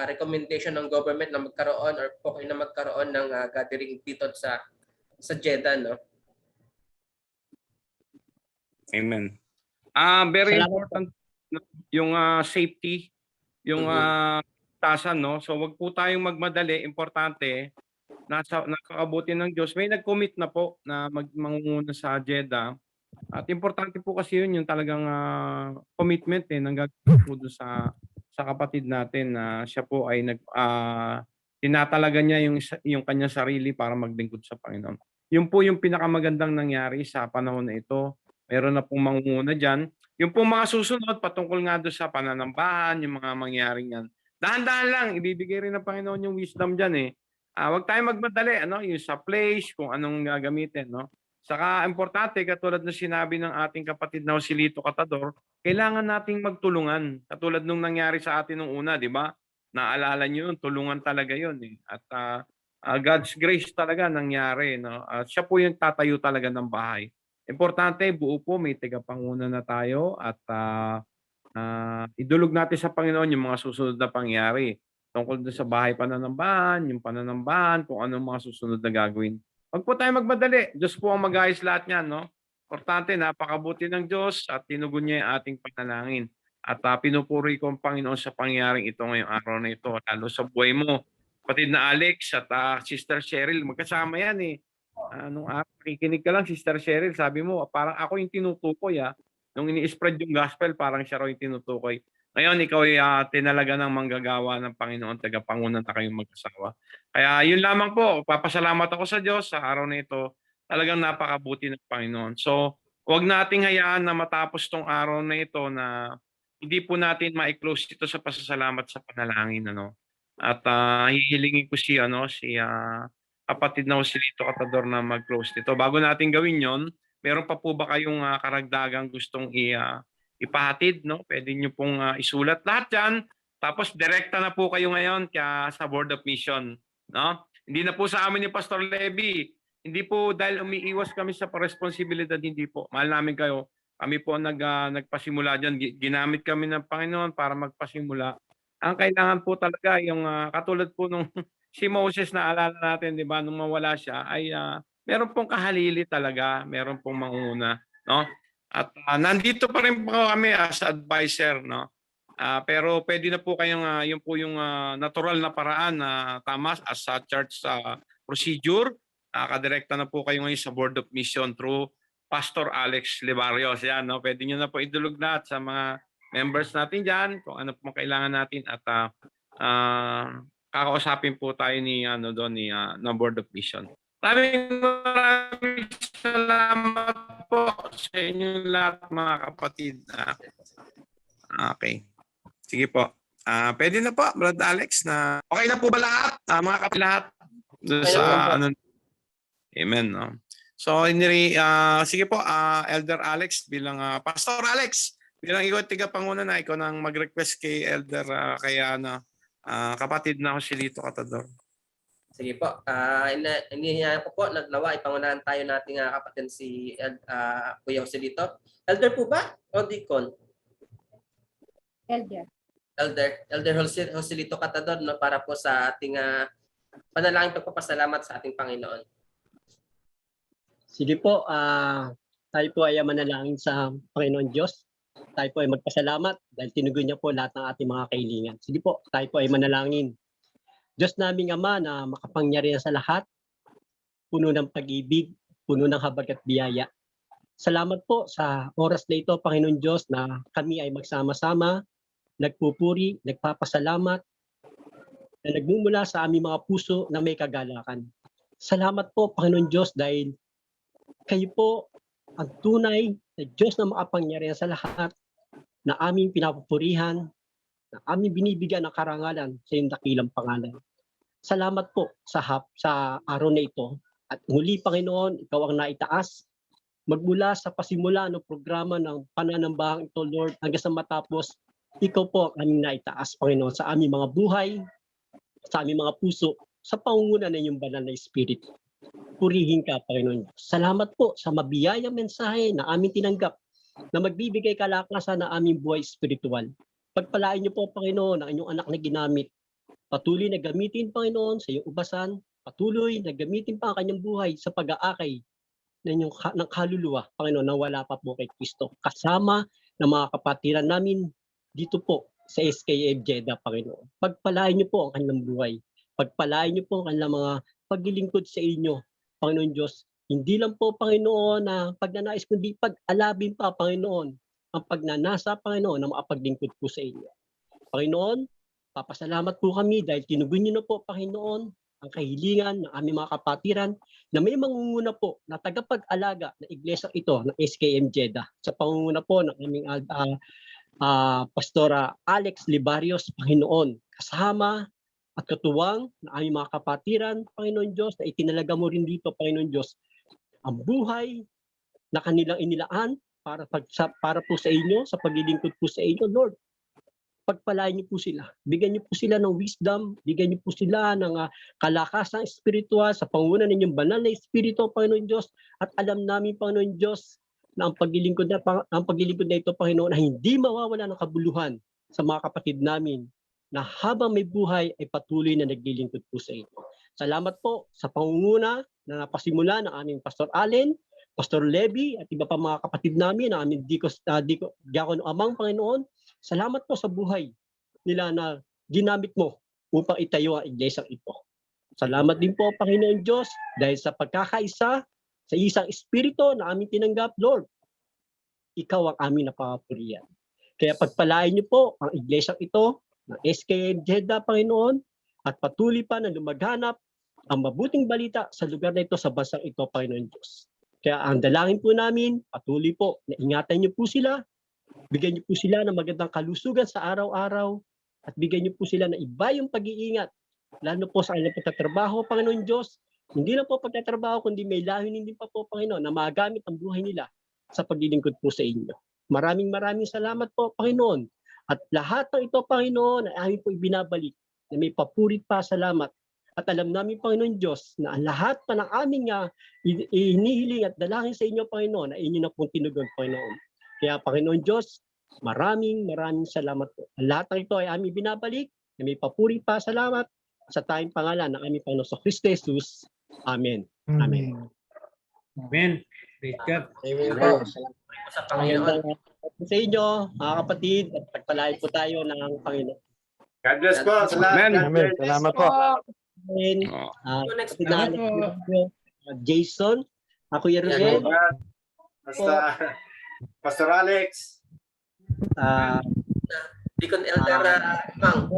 recommendation ng government na magkaroon or okay na magkaroon ng gathering dito sa Jeddah, no? Amen. Very important yung safety, yung tasan, no? So wag po tayong magmadali, importante nakakabuti ng Diyos. May nag-commit na po na mangunguna sa Jeddah. At importante po kasi yun yung talagang commitment ng gagawin po sa kapatid natin na siya po ay tinatalaga niya yung kanyang sarili para maglingkod sa Panginoon. Yun po yung pinakamagandang nangyari sa panahon na ito. Meron na pong mangunguna dyan. Yung pong mga susunod, patungkol nga doon sa pananambahan, yung mga mangyaring yan. Dahan-dahan lang, ibibigay rin ng Panginoon yung wisdom dyan eh. Huwag tayong magmadali, yung sa place, kung anong gagamitin. Saka importante, katulad na sinabi ng ating kapatid na si Lito Catador, kailangan nating magtulungan. Katulad nung nangyari sa atin nung una, di ba? Naalala nyo yun, tulungan talaga yun eh. At God's grace talaga nangyari. Siya po yung tatayo talaga ng bahay. Importante, buo po, may tagapanguna na tayo at idulog natin sa Panginoon yung mga susunod na pangyari. Tungkol doon sa bahay pananambahan, yung pananambahan, kung anong mga susunod na gagawin. Huwag po tayo magmadali. Diyos po ang mag-ayos lahat niyan. Importante, napakabuti ng Diyos at tinugon niya yung ating panalangin. At pinupuri ko ang Panginoon sa pangyaring ito ngayong araw na ito. Lalo sa buhay mo, kapatid na Alex at Sister Cheryl, magkasama yan eh. Nung nakikinig ka lang, Sister Cheryl, sabi mo, parang ako yung tinutukoy. Nung ini-spread yung gospel, parang siya raw yung tinutukoy. Ngayon, ikaw ay tinalaga ng manggagawa ng Panginoon, tagapangunan na kayong mag-asawa. Kaya yun lamang po, papasalamat ako sa Diyos sa araw na ito. Talagang napakabuti ng Panginoon. So, huwag nating hayaan na matapos tong araw na ito na hindi po natin ma-close ito sa pasasalamat sa panalangin. At hihilingin ko si kapatid na si Lito Catador na mag-close dito. Bago natin gawin yon, meron pa po ba kayong karagdagang gustong ipahatid? Pwede nyo pong isulat lahat yan. Tapos direkta na po kayo ngayon sa Board of Mission. Hindi na po sa amin ni Pastor Levy. Hindi po dahil umiiwas kami sa responsibilidad, hindi po. Mahal namin kayo. Kami po nagpasimula dyan. Ginamit kami ng Panginoon para magpasimula. Ang kailangan po talaga, yung katulad po nung si Moses na alala natin, di ba, nung mawala siya, ay meron pong kahalili talaga, meron pong manguna. At nandito pa rin po kami as advisor. Pero pwede na po kayong, yun po yung natural na paraan na tama as sa church procedure. Kadirekta na po kayo ngayon sa Board of Mission through Pastor Alex Libarios. Yan, pwede nyo na po idulog lahat sa mga members natin dyan, kung ano po kailangan natin at kakausapin po tayo ni ng Board of Mission. Maraming salamat po sa inyo lahat mga kapatid. Okay. Sige po. Pwede na po, Brother Alex, na okay na po ba lahat? Mga kapatid lahat? Amen. So, sige po, Elder Alex, bilang Pastor Alex, bilang ikaw tigapanguna na, ikaw nang mag-request kay Elder, kapatid na si Lito Catador. Sige po. Inihinayang ko po, naglawa, ipangunahan tayo nating kapatid si Kuya Joselito. Elder po ba? O Deacon? Elder Joselito Catador, para po sa ating panalangin pagpapasalamat sa ating Panginoon. Sige po, tayo po ay manalangin sa Panginoon Diyos. Tayo po ay magpasalamat dahil tinugon niya po lahat ng ating mga kahilingan. Sige po, tayo po ay manalangin. Diyos naming Ama na makapangyarihan sa lahat, puno ng pag-ibig, puno ng habag at biyaya. Salamat po sa oras na ito, Panginoon Diyos, na kami ay magsama-sama, nagpupuri, nagpapasalamat, na nagmumula sa aming mga puso na may kagalakan. Salamat po, Panginoon Diyos, dahil kayo po ang tunay na Diyos na makapangyarihan sa lahat, na aming pinapupurihan, na aming binibigyan ng karangalan sa iyong dakilang pangalan. Salamat po sa araw na ito. At muli, Panginoon, ikaw ang naitaas. Magmula sa pasimula ng programa ng pananambahang ito, Lord, hanggang sa matapos, ikaw po ang aming naitaas, Panginoon, sa aming mga buhay, sa aming mga puso, sa pangunguna ng iyong banal na Espiritu. Purihin ka, Panginoon. Salamat po sa mabiyayang mensahe na aming tinanggap na magbibigay kalakasan na aming buhay espiritual. Pagpalain niyo po, Panginoon, ang inyong anak na ginamit. Patuloy na gamitin, Panginoon, sa iyong ubasan. Patuloy na gamitin pa ang kanyang buhay sa pag-aakay ng kaluluwa, Panginoon, na wala pa po kay Kristo. Kasama ng mga kapatiran namin dito po sa SKM Jeddah, Panginoon. Pagpalain niyo po ang kanilang buhay. Pagpalain niyo po ang kanilang mga paglilingkod sa inyo, Panginoon Diyos. Hindi lang po, Panginoon, na pagnanais, kundi pag-alabin pa, Panginoon, ang pagnanasa, Panginoon, na makapaglingkod po sa inyo. Panginoon, Papasalamat po kami dahil tinugon niyo na po, Panginoon, ang kahilingan ng aming mga kapatiran na may mangunguna po na tagapag-alaga ng iglesia ito ng SKM Jeddah sa pangunguna po ng aming Pastora Alex Libarios, Panginoon, kasama at katuwang ng aming mga kapatiran, Panginoon Diyos, na itinalaga mo rin dito, Panginoon Diyos, ang buhay na kanilang inilaan para po sa inyo, sa paglilingkod po sa inyo, Lord. Pagpalain niyo po sila. Bigyan niyo po sila ng wisdom, bigyan niyo po sila ng kalakasang espiritual sa pangunguna ng inyong banal na espiritu, Panginoon Diyos. At alam namin, Panginoon Diyos, na ang paglilingkod na ito, Panginoon, na hindi mawawala ng kabuluhan sa mga kapatid namin na habang may buhay ay patuloy na naglilingkod po sa inyo. Salamat po sa pangunguna na napasimula ng aming Pastor Allen, Pastor Levy at iba pa mga kapatid namin na aming Diakono Amang, Panginoon. Salamat po sa buhay nila na ginamit mo upang itayo ang iglesia ito. Salamat din po, Panginoon Diyos, dahil sa pagkakaisa sa isang espiritu na aming tinanggap, Lord. Ikaw ang aming napapurihan. Kaya pagpalain niyo po ang iglesia ito ng SKM Jeddah, Panginoon, at patuloy pa na lumaghanap ang mabuting balita sa lugar na ito, sa bansang ito, Panginoon Diyos. Kaya ang dalangin po namin, patuloy po na ingatan niyo po sila, bigyan niyo po sila ng magandang kalusugan sa araw-araw, at bigyan niyo po sila ng iba yung pag-iingat, lalo po sa kanilang pagtatrabaho, Panginoon Diyos. Hindi lang po pagtatrabaho, kundi may layunin din pa po, Panginoon, na magamit ang buhay nila sa paglilingkod po sa inyo. Maraming salamat po, Panginoon. At lahat ng ito, Panginoon, ay amin po ibinabalik na may papurit pa salamat. At alam namin, Panginoon Diyos, na ang lahat pa ng aming hinihiling at dalangin sa inyo, Panginoon, ay inyo na pong tinugon, Panginoon. Kaya, Panginoon Diyos, maraming salamat po. Ang lahat ng ito ay aming binabalik na may papuri pa salamat sa tayong pangalan ng aming Panginoon sa Kristo Jesus. Amen. Amen. Amen. Praise God. Amen. Salamat po sa Panginoon. Sa inyo, mga kapatid, at pagpalain po tayo ng Panginoon. God bless po. Salamat. Amen. Salamat po. Amen. Next Salamat po. Jason, Kuya Ruben, Pastor Alex. Deacon Elder Mang.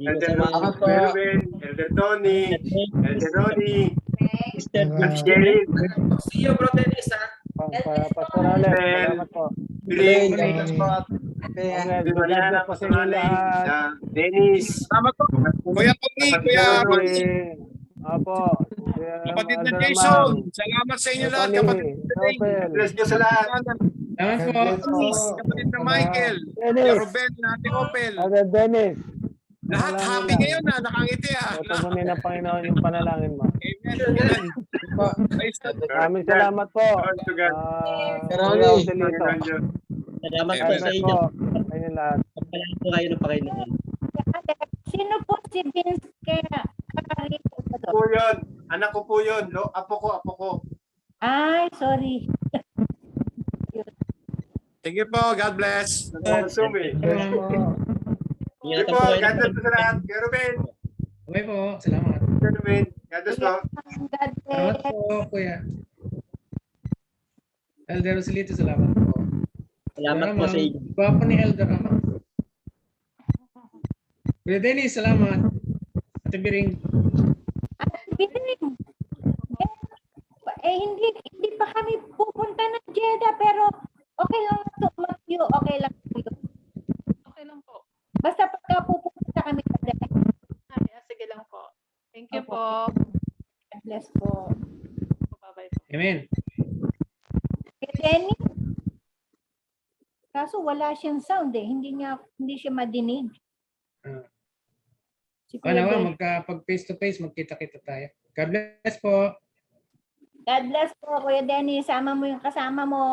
Elder Ruben, Elder Tony, Elder Ronnie, Sherry, See you, Bro Dennis. Pastor Alex, salamat po. Piling, Mariana po sa inyo lahat. Dennis. Salamat po. Kuya Tony, Kuya Apo. kapatid na Jason. Salamat sa inyo lahat, kapatid na Jason. Bless nyo sa lahat. Salamat po. Kapatid na Michael, Kuya Ruben, Ate Opel. Dennis. Lahat happy ngayon na, nakangiti Tutugunin ng Panginoon yung panalangin mo. Amen. Maraming salamat po. salamat po sa inyo. Ayun lahat. Pagpalain po kayo ng Panginoon. Sino po si Vince kaya kakarito po doon? Po yun. Anak ko po yun. Apo ko. Ay, sorry. Thank you po. God bless. Sige Ingatan po. po kayo God ng bless po sa lahat. Kuya Ruben. Okay po. Salamat. Kuya Ruben. God bless po. God Salamat bless. po, Kuya. Elder Rosalito, salamat po. Salamat po sa inyo. Gwapo ni Elder Amang. Kuya Dennis, salamat. Ate Biring. Biring. Hindi pa kami pupunta ng Jeddah, pero okay lang to mag-view. Okay lang po yun. Okay lang po. Basta pagka pupunta kami sa Jeddah. Sige lang po. Thank you Opo. po. God bless po. Bye-bye. Amen. Kay Denny, kaso wala siyang sound eh. Hindi siya madinig. Si Kuya Nawa, Denny. pag face to face, magkita-kita tayo. God bless po. God bless po, Kuya Denny. Sama mo yung kasama mo.